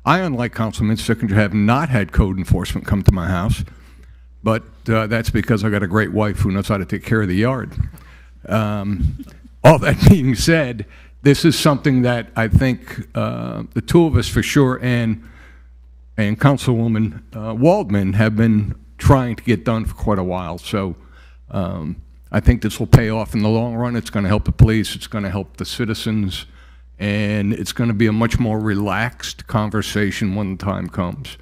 I, unlike Councilman Sickinger, have not had code enforcement come to my house, but that's because I got a great wife who knows how to take care of the yard. All that being said, this is something that I think the two of us for sure, and Councilwoman Waldman, have been trying to get done for quite a while. So I think this will pay off in the long run. It's going to help the police, it's going to help the citizens, and it's going to be a much more relaxed conversation when the time comes,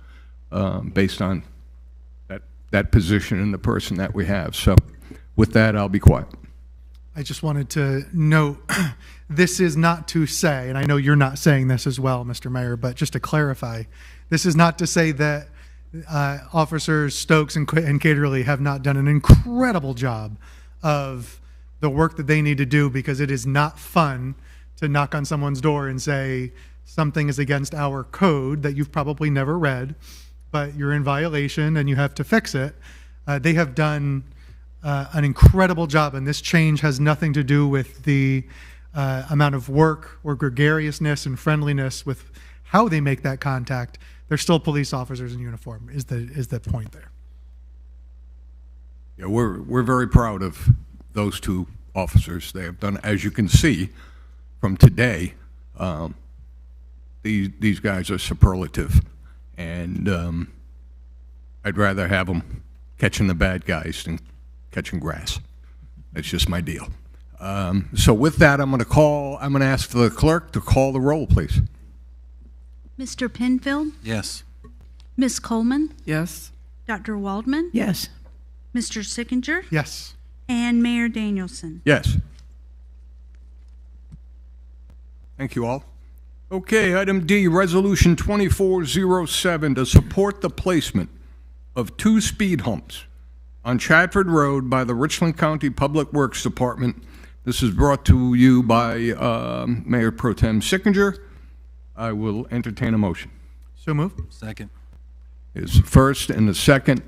based on that position and the person that we have. So with that, I'll be quiet. I just wanted to note, this is not to say, and I know you're not saying this as well, Mr. Mayor, but just to clarify, this is not to say that Officers Stokes and Caterly have not done an incredible job of the work that they need to do, because it is not fun to knock on someone's door and say something is against our code that you've probably never read, but you're in violation and you have to fix it. They have done an incredible job, and this change has nothing to do with the amount of work or gregariousness and friendliness with how they make that contact. They're still police officers in uniform, is the point there. Yeah, we're very proud of those two officers. They have done, as you can see from today, these guys are superlative, and I'd rather have them catching the bad guys than catching grass. That's just my deal. So with that, I'm going to ask for the clerk to call the roll, please. Mr. Penfield, Yes. Ms. Coleman, Yes? Dr. Waldman, Yes. Mr. Sickinger, Yes. and Mayor Danielson. Yes. Thank you all. Okay, item D, Resolution 2407, to support the placement of 2 speed humps on Chadford Road by the Richland County Public Works Department. This is brought to you by Mayor Pro Tem Sickinger. I will entertain a motion. So move. Second. Is the first and the second,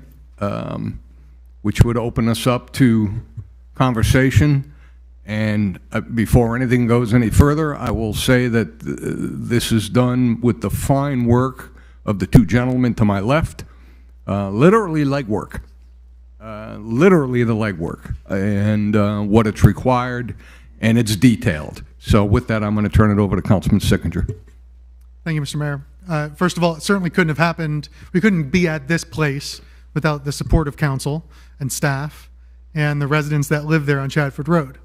which would open us up to conversation. And before anything goes any further, I will say that this is done with the fine work of the 2 gentlemen to my left. Literally legwork. Literally the legwork. And what it's required, and it's detailed. So with that, I'm going to turn it over to Councilman Sickinger. Thank you, Mr. Mayor. First of all, it certainly couldn't have happened. We couldn't be at this place without the support of council and staff and the residents that live there on Chadford Road.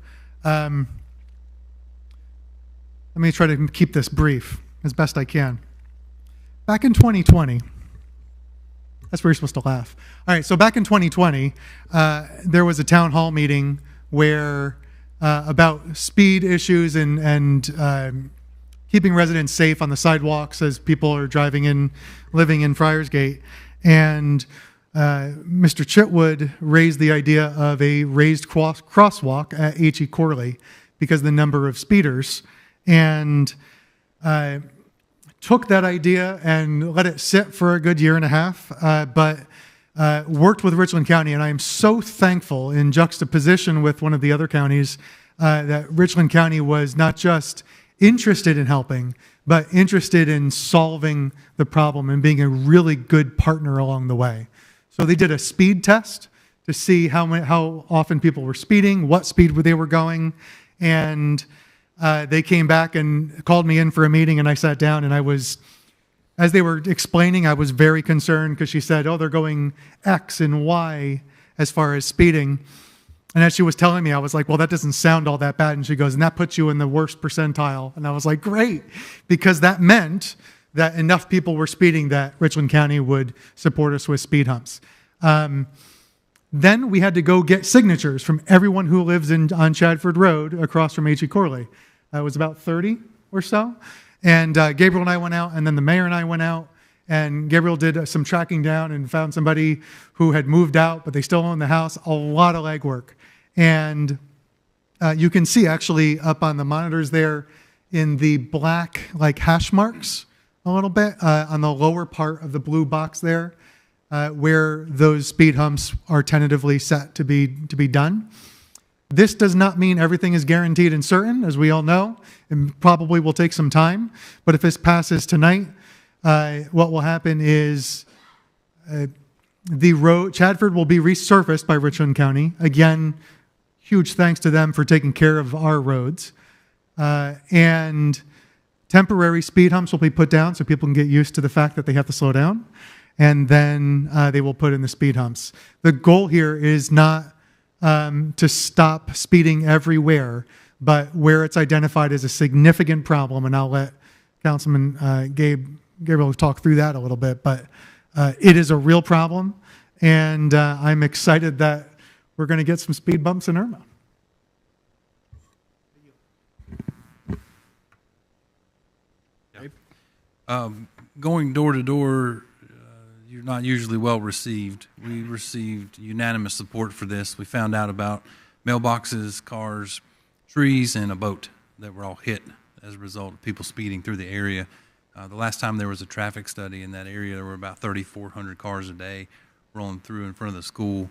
Let me try to keep this brief as best I can. Back in 2020, that's where you're supposed to laugh. All right, so back in 2020, there was a town hall meeting where about speed issues and keeping residents safe on the sidewalks as people are driving in, living in Friarsgate. And Mr. Chitwood raised the idea of a raised crosswalk at H.E. Corley because of the number of speeders. And took that idea and let it sit for a good year and a half, but worked with Richland County. And I am so thankful, in juxtaposition with one of the other counties, that Richland County was not just interested in helping, but interested in solving the problem and being a really good partner along the way. So they did a speed test to see how often people were speeding, what speed they were going, and they came back and called me in for a meeting, and I sat down, and as they were explaining, I was very concerned because she said, oh, they're going X and Y as far as speeding. And as she was telling me, I was like, well, that doesn't sound all that bad. And she goes, and that puts you in the worst percentile. And I was like, great, because that meant that enough people were speeding that Richland County would support us with speed humps. Then we had to go get signatures from everyone who lives on Chadford Road across from H.E. Corley. It was about 30 or so. And Gabriel and I went out, and then the mayor and I went out, and Gabriel did some tracking down and found somebody who had moved out, but they still own the house. A lot of legwork. And you can see actually up on the monitors there in the black like hash marks a little bit on the lower part of the blue box there where those speed humps are tentatively set to be done. This does not mean everything is guaranteed and certain, as we all know. It probably will take some time. But if this passes tonight, what will happen is the road, Chadford will be resurfaced by Richland County. Again, huge thanks to them for taking care of our roads. And temporary speed humps will be put down so people can get used to the fact that they have to slow down. And then they will put in the speed humps. The goal here is not to stop speeding everywhere, but where it's identified as a significant problem, and I'll let Councilman Gabriel talk through that a little bit, but it is a real problem, and I'm excited that we're going to get some speed bumps in Irmo. Going door to door, you're not usually well received. We received unanimous support for this. We found out about mailboxes, cars, trees, and a boat that were all hit as a result of people speeding through the area. The last time there was a traffic study in that area, there were about 3,400 cars a day rolling through in front of the school.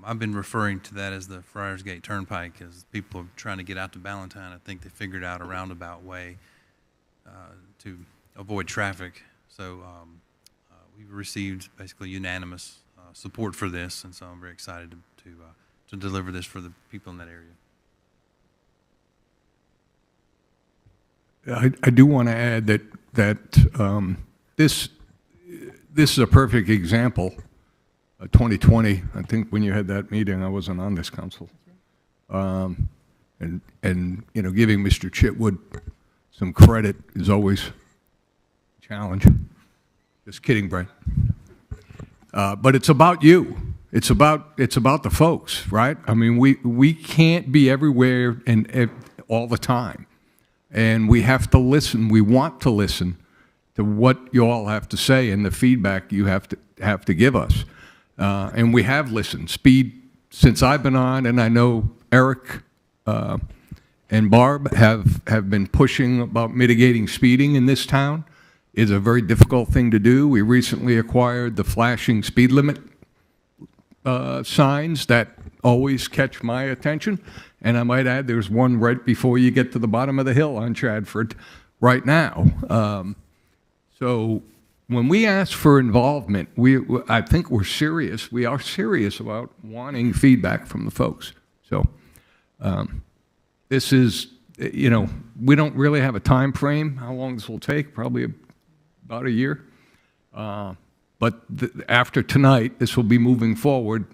I've been referring to that as the Friarsgate Turnpike, as people are trying to get out to Ballantyne. I think they figured out a roundabout way to avoid traffic. So we've received basically unanimous support for this, and so I'm very excited to deliver this for the people in that area. I do want to add that this is a perfect example. 2020, I think when you had that meeting, I wasn't on this council, and you know, giving Mr. Chitwood some credit is always a challenge. Just kidding, Brent. But it's about you. It's about the folks, right? I mean, we can't be everywhere and all the time. And we have to listen. We want to listen to what you all have to say and the feedback you have to give us. And we have listened. Speed, since I've been on, and I know Eric and Barb have been pushing about mitigating speeding in this town. It's a very difficult thing to do. We recently acquired the flashing speed limit signs that always catch my attention. And I might add, there's one right before you get to the bottom of the hill on Chadford right now. So when we ask for involvement, I think we're serious. We are serious about wanting feedback from the folks. So this is, you know, we don't really have a time frame, how long this will take, probably about a year. But after tonight, this will be moving forward,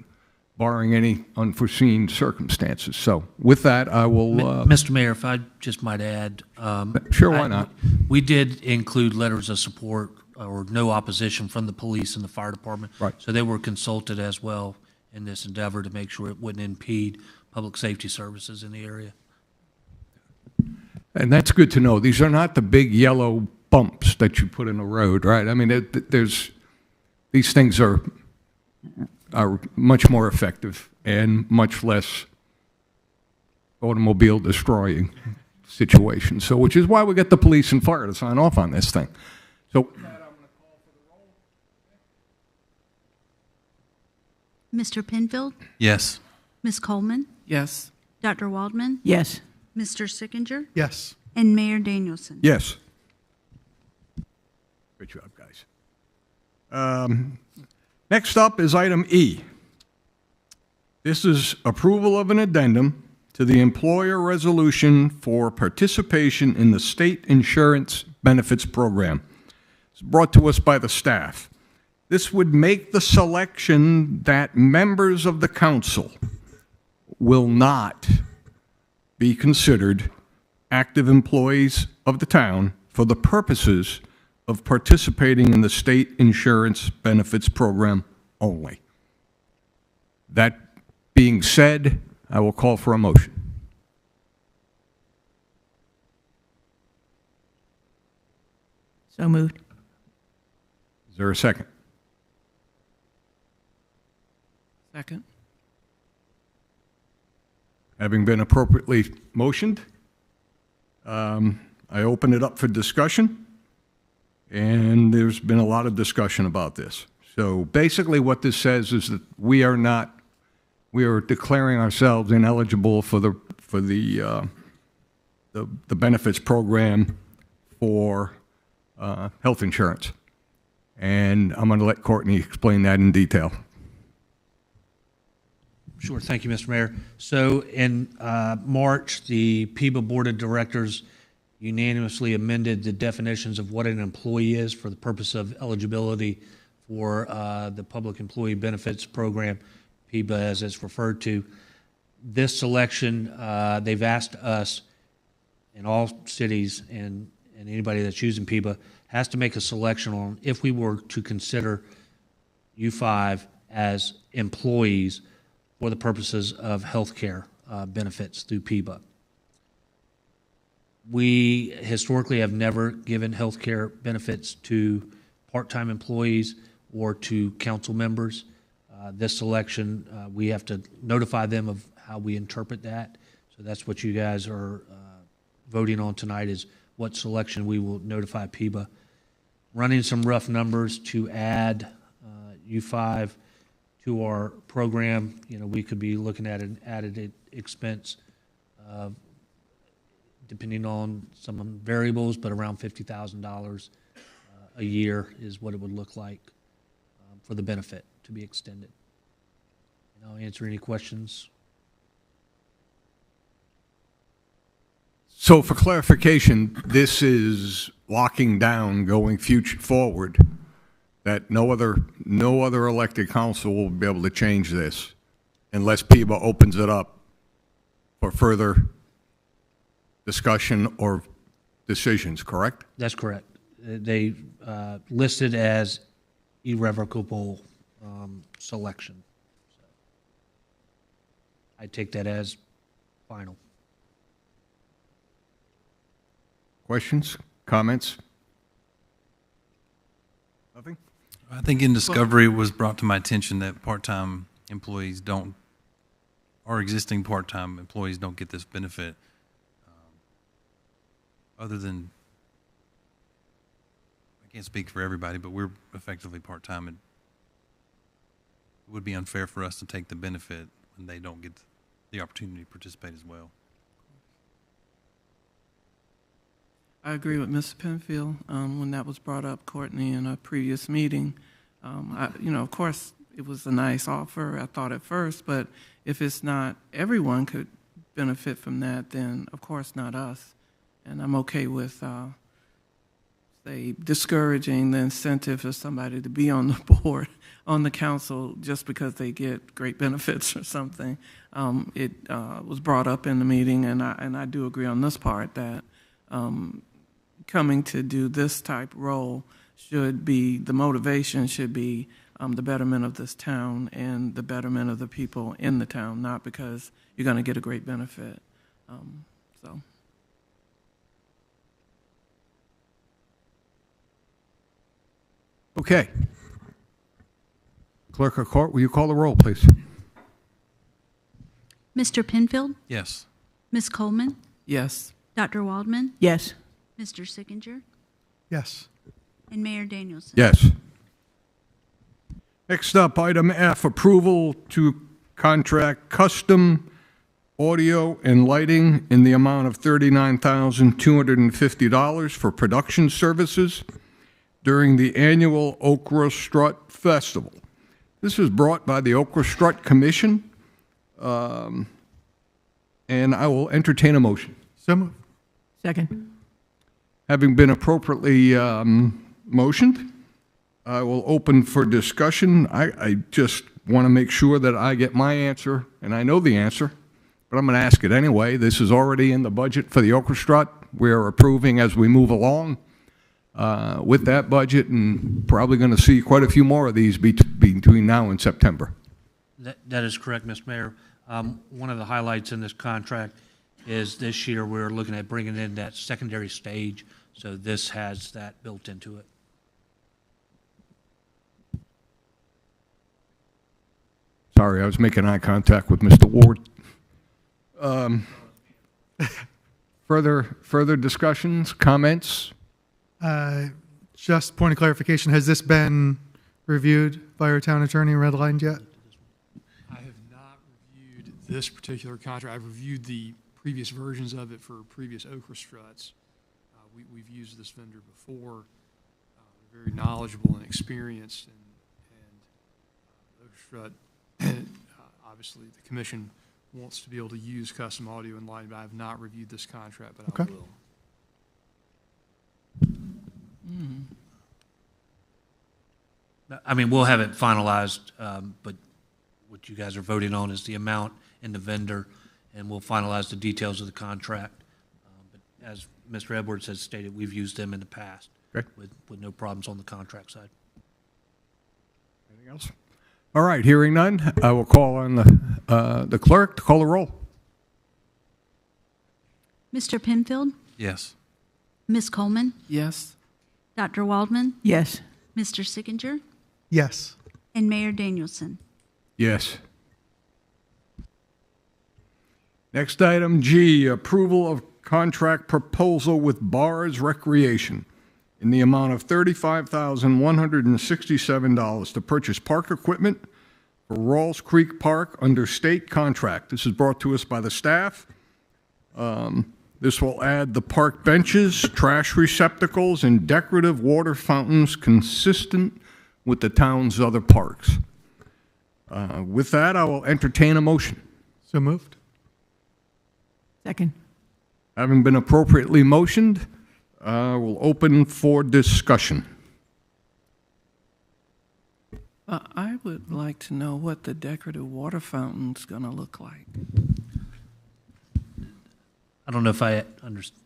barring any unforeseen circumstances. So with that, I will. Mr. Mayor, if I just might add. Sure, why not? We did include letters of support or no opposition from the police and the fire department. Right. So they were consulted as well in this endeavor to make sure it wouldn't impede public safety services in the area. And that's good to know. These are not the big yellow bumps that you put in the road, right? I mean, these things are much more effective and much less automobile destroying situation. So, which is why we get the police and fire to sign off on this thing. So, Mr. Penfield, Yes. Ms. Coleman, Yes. Dr. Waldman, Yes. Mr. Sickinger, Yes. and Mayor Danielson. yes. Good job, guys. Next up is item E. This is approval of an addendum to the employer resolution for participation in the state insurance benefits program. It's brought to us by the staff. This would make the selection that members of the council will not be considered active employees of the town for the purposes of participating in the state insurance benefits program only. That being said, I will call for a motion. So moved. Is there a second? Second. Having been appropriately motioned, I open it up for discussion, and there's been a lot of discussion about this. So basically what this says is that we are declaring ourselves ineligible for the benefits program for health insurance. And I'm going to let Courtney explain that in detail. Sure. Thank you, Mr. Mayor. So in March, the PIBA Board of Directors unanimously amended the definitions of what an employee is for the purpose of eligibility for the Public Employee Benefits Program, PIBA as it's referred to. This selection, they've asked us in all cities and anybody that's using PIBA has to make a selection on if we were to consider U5 as employees for the purposes of health care benefits through PIBA. We historically have never given health care benefits to part-time employees or to council members. This selection, we have to notify them of how we interpret that. So that's what you guys are voting on tonight is what selection we will notify PIBA. Running some rough numbers to add U5 to our program, we could be looking at an added expense of, depending on some variables, but around $50,000 a year is what it would look like for the benefit to be extended. And I'll answer any questions. So for clarification, this is locking down going forward that no other elected council will be able to change this unless PIBA opens it up for further discussion or decisions, correct? That's correct. They listed as irrevocable selection. So I take that as final. Questions, comments? Nothing? I think in discovery it was brought to my attention that part-time employees don't, or existing part-time employees don't get this benefit. Other than, I can't speak for everybody, but we're effectively part-time. It would be unfair for us to take the benefit when they don't get the opportunity to participate as well. I agree with Mr. Penfield when that was brought up, Courtney, in a previous meeting. Of course, it was a nice offer, I thought at first, but if it's not everyone could benefit from that, then of course not us. And I'm okay with say, discouraging the incentive for somebody to be on the board, on the council, just because they get great benefits or something. It was brought up in the meeting, and I do agree on this part that coming to do this type role should be, the motivation should be the betterment of this town and the betterment of the people in the town, not because you're going to get a great benefit. So. Okay. Clerk of Court, will you call the roll, please? Mr. Penfield, Yes. Ms. Coleman, Yes. Dr. Waldman, Yes. Mr. Sickinger, Yes. and Mayor Danielson. Yes. Next up, item F, approval to contract custom audio and lighting in the amount of $39,250 for production services during the annual Okra Strut Festival. This is brought by the Okra Strut Commission, and I will entertain a motion. So moved. Second. Having been appropriately motioned, I will open for discussion. I just want to make sure that I get my answer, and I know the answer, but I'm going to ask it anyway. This is already in the budget for the Okra Strut. We're approving as we move along with that budget, and probably going to see quite a few more of these between now and September. That is correct, Mr. Mayor. One of the highlights in this contract is this year we're looking at bringing in that secondary stage, so this has that built into it. Sorry, I was making eye contact with Mr. Ward. Further discussions, comments? Just point of clarification, has this been reviewed by our town attorney and redlined yet? I have not reviewed this particular contract. I've reviewed the previous versions of it for previous Okra Struts. We've used this vendor before. They're very knowledgeable and experienced, and Okra Strut, obviously the commission wants to be able to use custom audio and lighting, but I have not reviewed this contract, but I will. I mean, we'll have it finalized, but what you guys are voting on is the amount and the vendor, and we'll finalize the details of the contract. But as Mr. Edwards has stated, we've used them in the past with no problems on the contract side. Anything else? All right, hearing none, I will call on the clerk to call the roll. Mr. Penfield, Yes. Ms. Coleman, Yes. Dr. Waldman, Yes. Mr. Sickinger, Yes. and Mayor Danielson. Yes. Next item, G, approval of contract proposal with Bars Recreation in the amount of $35,167 to purchase park equipment for Rawls Creek Park under state contract. This is brought to us by the staff. This will add the park benches, trash receptacles, and decorative water fountains consistent with the town's other parks. With that, I will entertain a motion. So moved. Second. Having been appropriately motioned, we'll open for discussion. I would like to know what the decorative water fountain's going to look like. I don't know if I understand.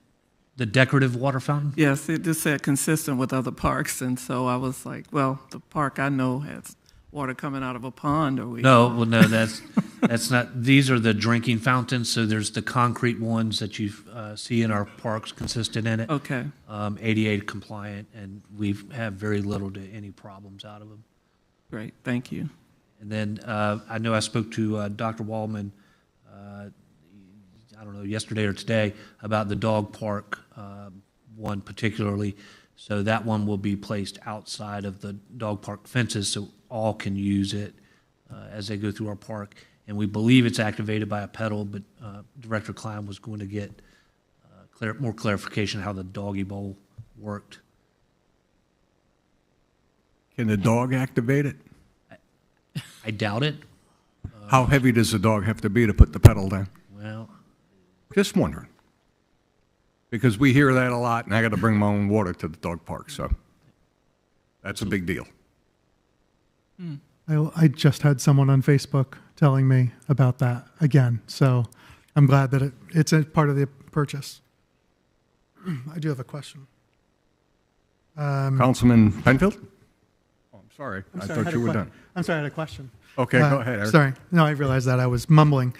The decorative water fountain? Yes, it just said consistent with other parks, and so I was like, well, the park I know has water coming out of a pond, or we? No, well, no, that's not. These are the drinking fountains, so there's the concrete ones that you see in our parks consistent in it. Okay. ADA compliant, and we have very little to any problems out of them. Great, thank you. And then I know I spoke to Dr. Waldman, I don't know, yesterday or today, about the dog park one particularly. So that one will be placed outside of the dog park fences so all can use it as they go through our park. And we believe it's activated by a pedal, but Director Klein was going to get more clarification how the doggy bowl worked. Can the dog activate it? I doubt it. How heavy does the dog have to be to put the pedal down? Well, Just wondering. Because we hear that a lot, and I got to bring my own water to the dog park, so that's a big deal. I just had someone on Facebook telling me about that again, so I'm glad that it's a part of the purchase. I do have a question. Councilman Penfield? Oh, I'm sorry. I sorry, thought you were done. I'm sorry, I had a question. Okay, go ahead, Eric. Sorry. No, I realized that I was mumbling.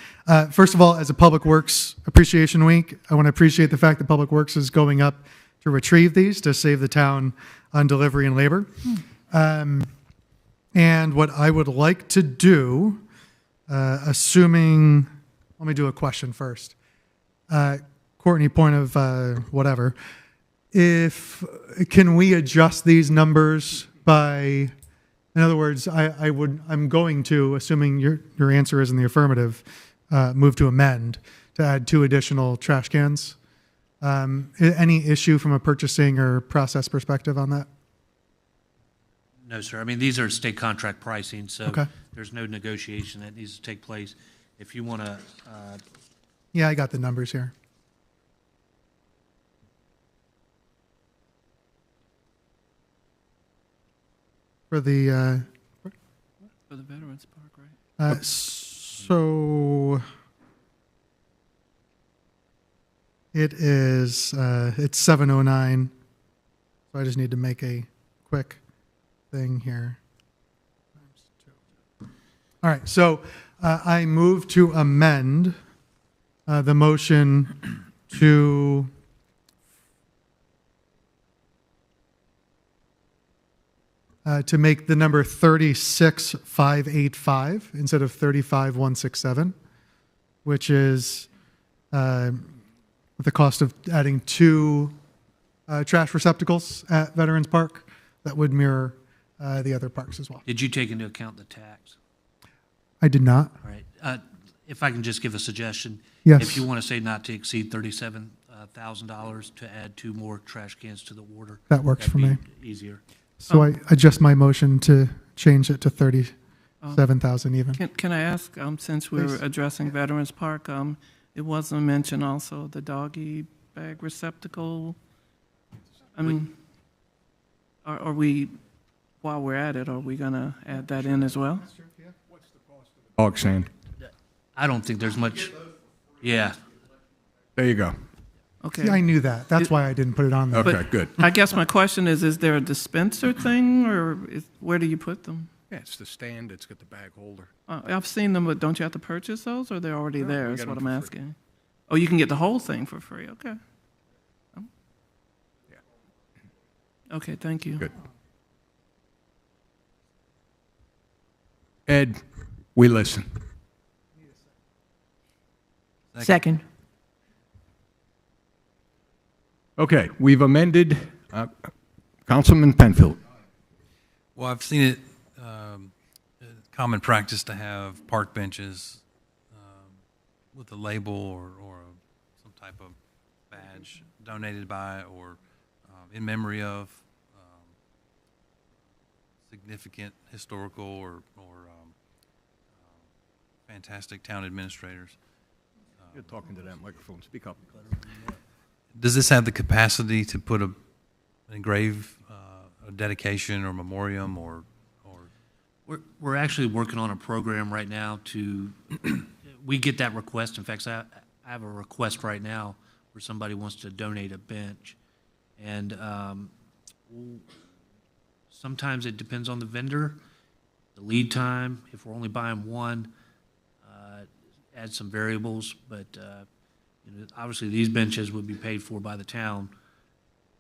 First of all, as a Public Works Appreciation Week, I want to appreciate the fact that Public Works is going up to retrieve these to save the town on delivery and labor. And what I would like to do, assuming, let me do a question first. Courtney, point of whatever. Can we adjust these numbers by, in other words, I'm going to, assuming your answer is in the affirmative, move to amend to add 2 additional trash cans. Any issue from a purchasing or process perspective on that? No, sir. I mean, these are state contract pricing, so Okay. there's no negotiation that needs to take place. If you want to, Yeah, I got the numbers here. For the, For the Veterans Park, right? so it is, it's 7:09. So I just need to make a quick thing here. All right, so I move to amend the motion to make the number 36,585 instead of 35,167, which is with the cost of adding 2 trash receptacles at Veterans Park that would mirror the other parks as well. did you take into account the tax? I did not. All right. If I can just give a suggestion. Yes. If you want to say not to exceed $37,000 to add 2 more trash cans to the order. That works for me. that'd be Easier. So I adjust my motion to change it to 37,000 even. Can I ask, since we're Please. addressing Veterans Park, it wasn't mentioned also the doggy bag receptacle? I mean, are we, while we're at it, are we going to add that in as well? Dog sand. I don't think there's much, yeah. There you go. Okay. See, I knew that. That's why I didn't put it on there. Okay, good. I guess my question is there a dispenser thing, or where do you put them? Yeah, it's the stand, it's got the bag holder. I've seen them, but don't you have to purchase those, or they're already No, there, we is get what them I'm for free. asking? Oh, you can get the whole thing for free, okay. Yeah. Okay, thank you. Good. Ed, we listen. Second. Okay, we've amended, Councilman Penfield. Well, I've seen it common practice to have park benches with a label or some type of badge donated by or in memory of significant historical or fantastic town administrators. You're talking to that microphone, speak up. Does this have the capacity to put an engrave, a dedication or memoriam or? We're actually working on a program right now to, we get that request. In fact, I have a request right now where somebody wants to donate a bench. And sometimes it depends on the vendor, the lead time, if we're only buying one, add some variables. But obviously, these benches would be paid for by the town.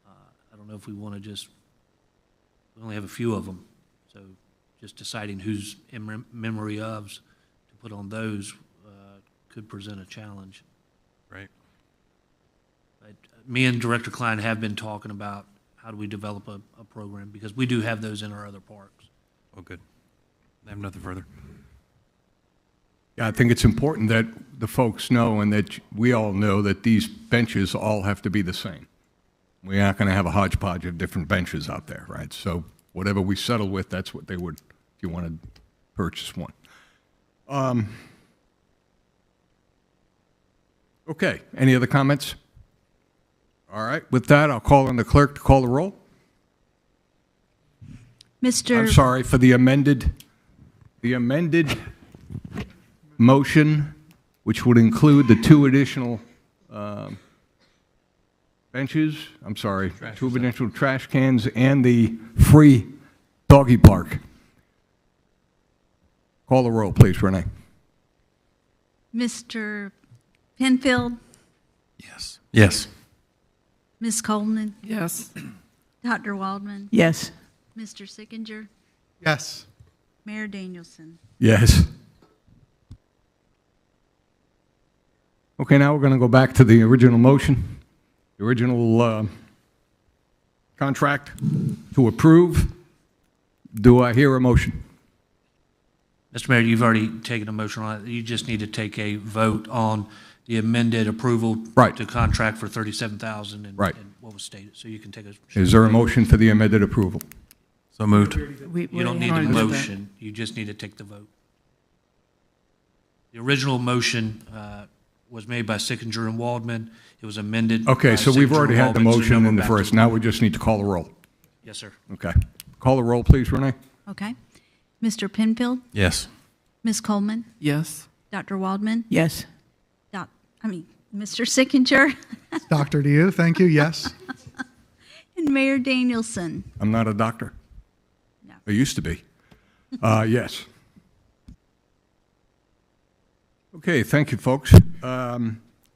I don't know if we want to just, we only have a few of them. So just deciding who's in memory ofs to put on those could present a challenge. Right. But me and Director Klein have been talking about how do we develop a program, because we do have those in our other parks. Oh, good. I have nothing further. Yeah, I think it's important that the folks know and that we all know that these benches all have to be the same. We're not going to have a hodgepodge of different benches out there, right? So whatever we settle with, that's what they would, if you want to purchase one. Okay, any other comments? All right, with that, I'll call on the clerk to call the roll. Mr. I'm sorry, for the amended motion, which would include the 2 additional benches, I'm sorry, 2 additional trash cans and the free doggy park. Call the roll, please, Renee. Mr. Penfield, Yes. Yes. Ms. Coleman, Yes. Dr. Waldman, Yes. Mr. Sickinger, Yes. Mayor Danielson. Yes. Okay, now we're going to go back to the original motion, the original contract to approve. Do I hear a motion? Mr. Mayor, you've already taken a motion on it. You just need to take a vote on the amended approval Right. to contract for $37,000 and Right. and what was stated. So you can take a. Is there a motion for the amended approval? So moved. You don't need the motion, you just need to take the vote. The original motion was made by Sickinger and Waldman. It was amended. Okay, by so we've Sickinger already and had the Waldman, so motion now in we're the back first. to- Now we just need to call the roll. Yes, sir. Okay. Call the roll, please, Renee. Okay. Mr. Penfield, Yes. Ms. Coleman, Yes. Dr. Waldman, Yes. Mr. Sickinger, Doctor to you, thank you, yes. and Mayor Danielson. I'm not a doctor. No. I used to be. Yes. Okay, thank you, folks.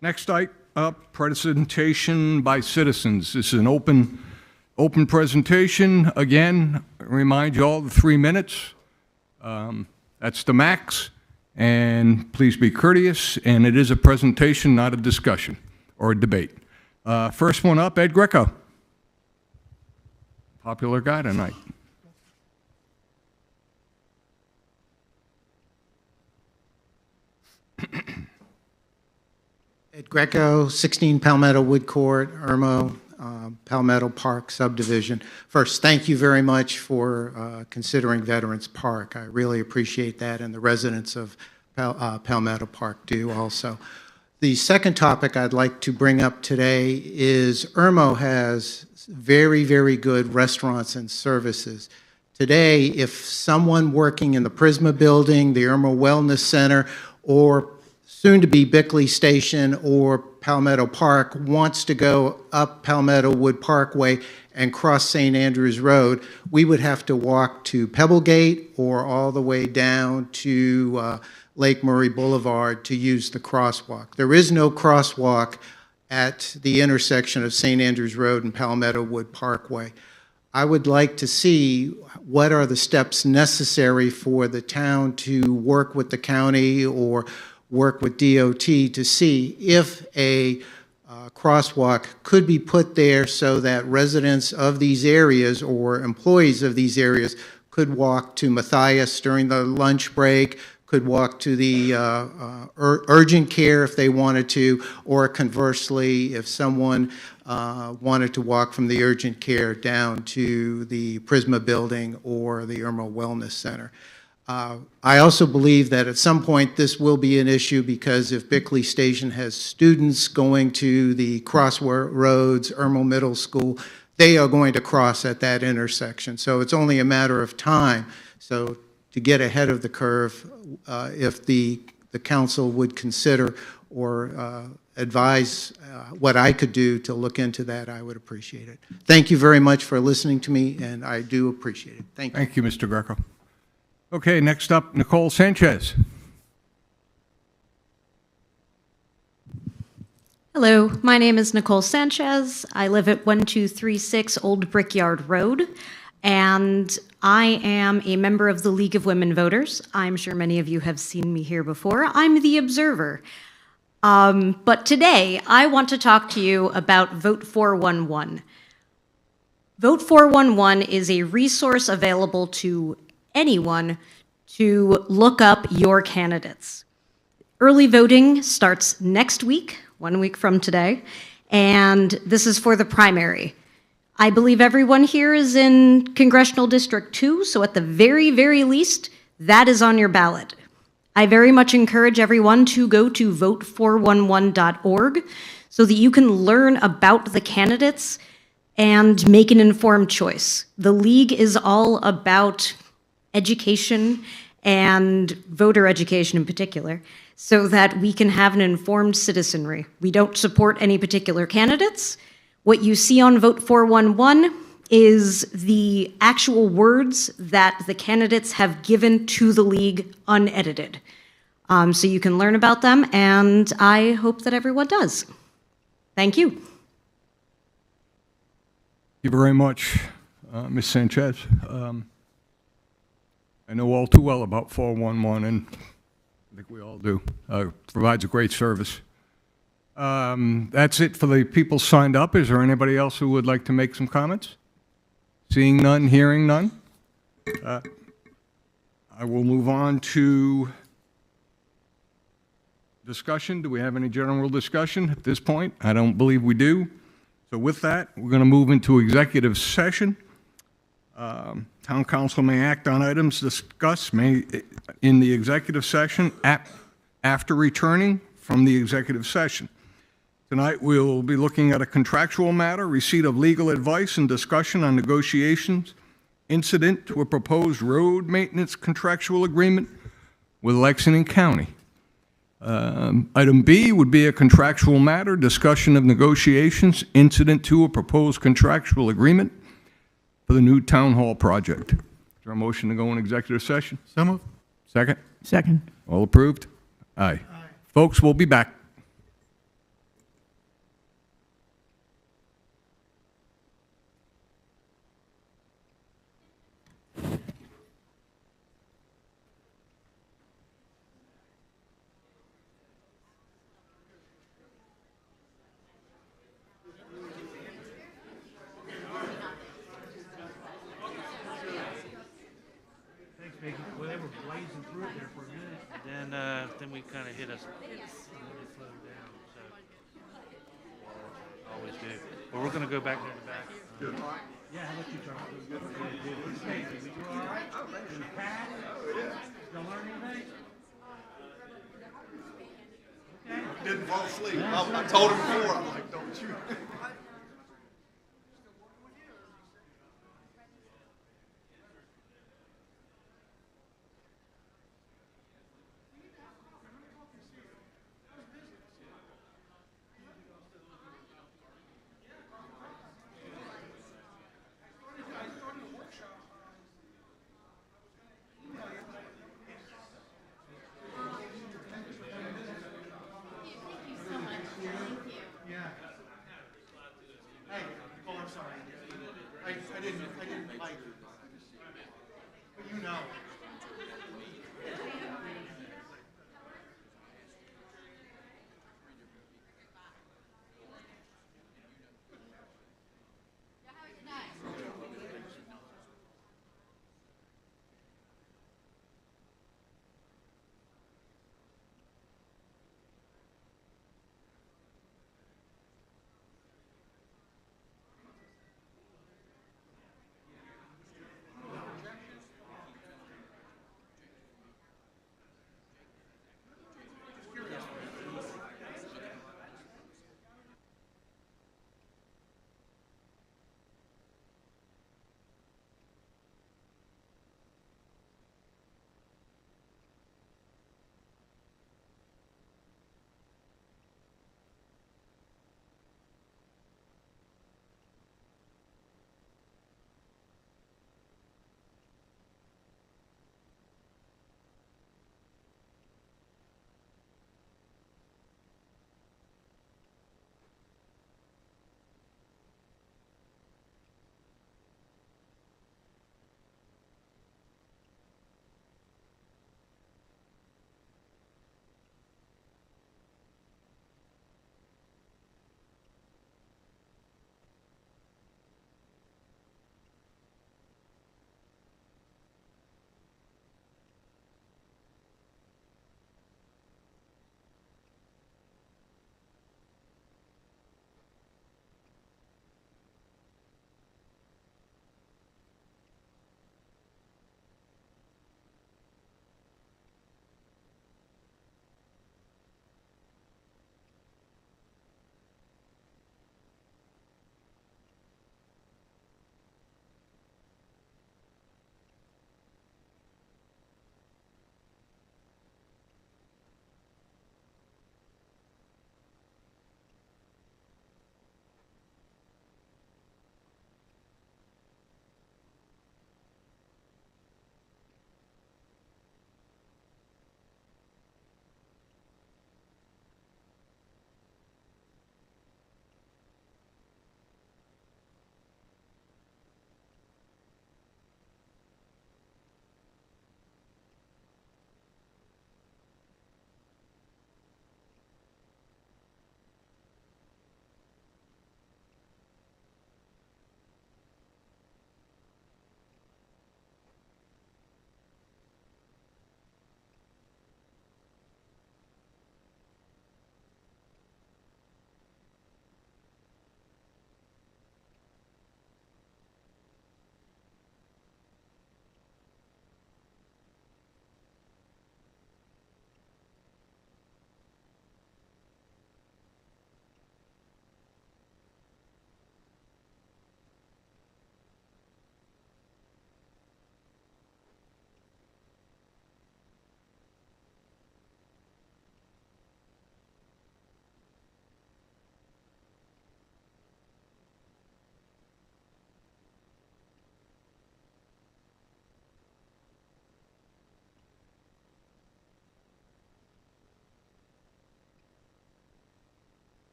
Next up, presentation by citizens. This is an open presentation. Again, remind you all the 3 minutes. That's the max. And please be courteous, and it is a presentation, not a discussion or a debate. First one up, Ed Greco. Popular guy tonight. Ed Greco, 16 Palmetto Wood Court, Irmo, Palmetto Park subdivision. First, thank you very much for considering Veterans Park. I really appreciate that, and the residents of Palmetto Park do also. The second topic I'd like to bring up today is Irmo has very, very good restaurants and services. Today, if someone working in the Prisma Building, the Irmo Wellness Center, or soon-to-be Bickley Station or Palmetto Park wants to go up Palmetto Wood Parkway and cross St. Andrews Road, we would have to walk to Pebblegate or all the way down to Lake Murray Boulevard to use the crosswalk. There is no crosswalk at the intersection of St. Andrews Road and Palmetto Wood Parkway. I would like to see what are the steps necessary for the town to work with the county or work with DOT to see if a crosswalk could be put there so that residents of these areas or employees of these areas could walk to Matthias during the lunch break, could walk to the urgent care if they wanted to, or conversely, if someone wanted to walk from the urgent care down to the Prisma Building or the Irmo Wellness Center. I also believe that at some point this will be an issue because if Bickley Station has students going to the Crossroads, Irmo Middle School, they are going to cross at that intersection. So it's only a matter of time. So to get ahead of the curve, if the council would consider or advise what I could do to look into that, I would appreciate it. Thank you very much for listening to me, and I do appreciate it. Thank you. Thank you, Mr. Greco. Okay, next up, Nicole Sanchez. Hello, my name is Nicole Sanchez. I live at 1236 Old Brickyard Road, and I am a member of the League of Women Voters. I'm sure many of you have seen me here before. I'm the observer. But today, I want to talk to you about Vote 411. Vote 411 is a resource available to anyone to look up your candidates. Early voting starts next week, 1 week from today, and this is for the primary. I believe everyone here is in Congressional District 2, so at the very, very least, that is on your ballot. I very much encourage everyone to go to vote411.org so so that you can learn about the candidates and make an informed choice. The League is all about education and voter education in particular, so that we can have an informed citizenry. We don't support any particular candidates. What you see on Vote 411 is the actual words that the candidates have given to the League unedited. So you can learn about them, and I hope that everyone does. Thank you. Thank you very much, Ms. Sanchez. I know all too well about 411, and I think we all do. Provides a great service. That's it for the people signed up. Is there anybody else who would like to make some comments? Seeing none, hearing none. I will move on to discussion. Do we have any general discussion at this point? I don't believe we do. So with that, we're going to move into executive session. Town council may act on items discussed in the executive session after returning from the executive session. Tonight, we'll be looking at a contractual matter, receipt of legal advice, and discussion on negotiations incident to a proposed road maintenance contractual agreement with Lexington County. Item B would be a contractual matter, discussion of negotiations incident to a proposed contractual agreement for the new town hall project. Is there a motion to go in executive session? So moved. Second? Second. All approved? Aye. Folks, we'll be back. Well, they were blazing through it there for a minute, then we kind of hit us. And then it slowed down, so. Always good. Well, we're gonna go back there in the back. Yeah, how about you, Charlie? Good. Okay, did we do all right? Did we pass? Y'all learn anything? Okay. Didn't fall asleep. I told him before, I'm like, don't you? I didn't like it. But you know.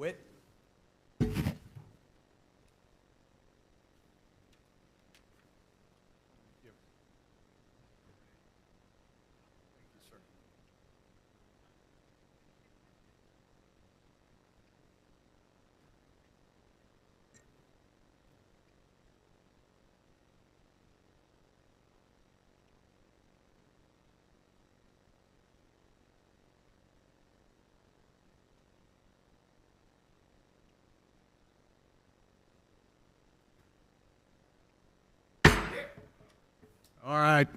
Whit? All right.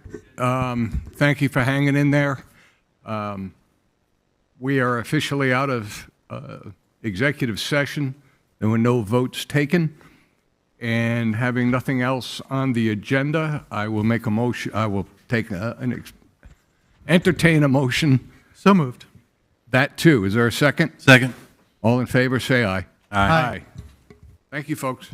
Thank you for hanging in there. We are officially out of executive session. There were no votes taken. And having nothing else on the agenda, I will make a motion. I will take entertain a motion. So moved. That too. Is there a second? Second. All in favor, say aye. Aye. Thank you, folks.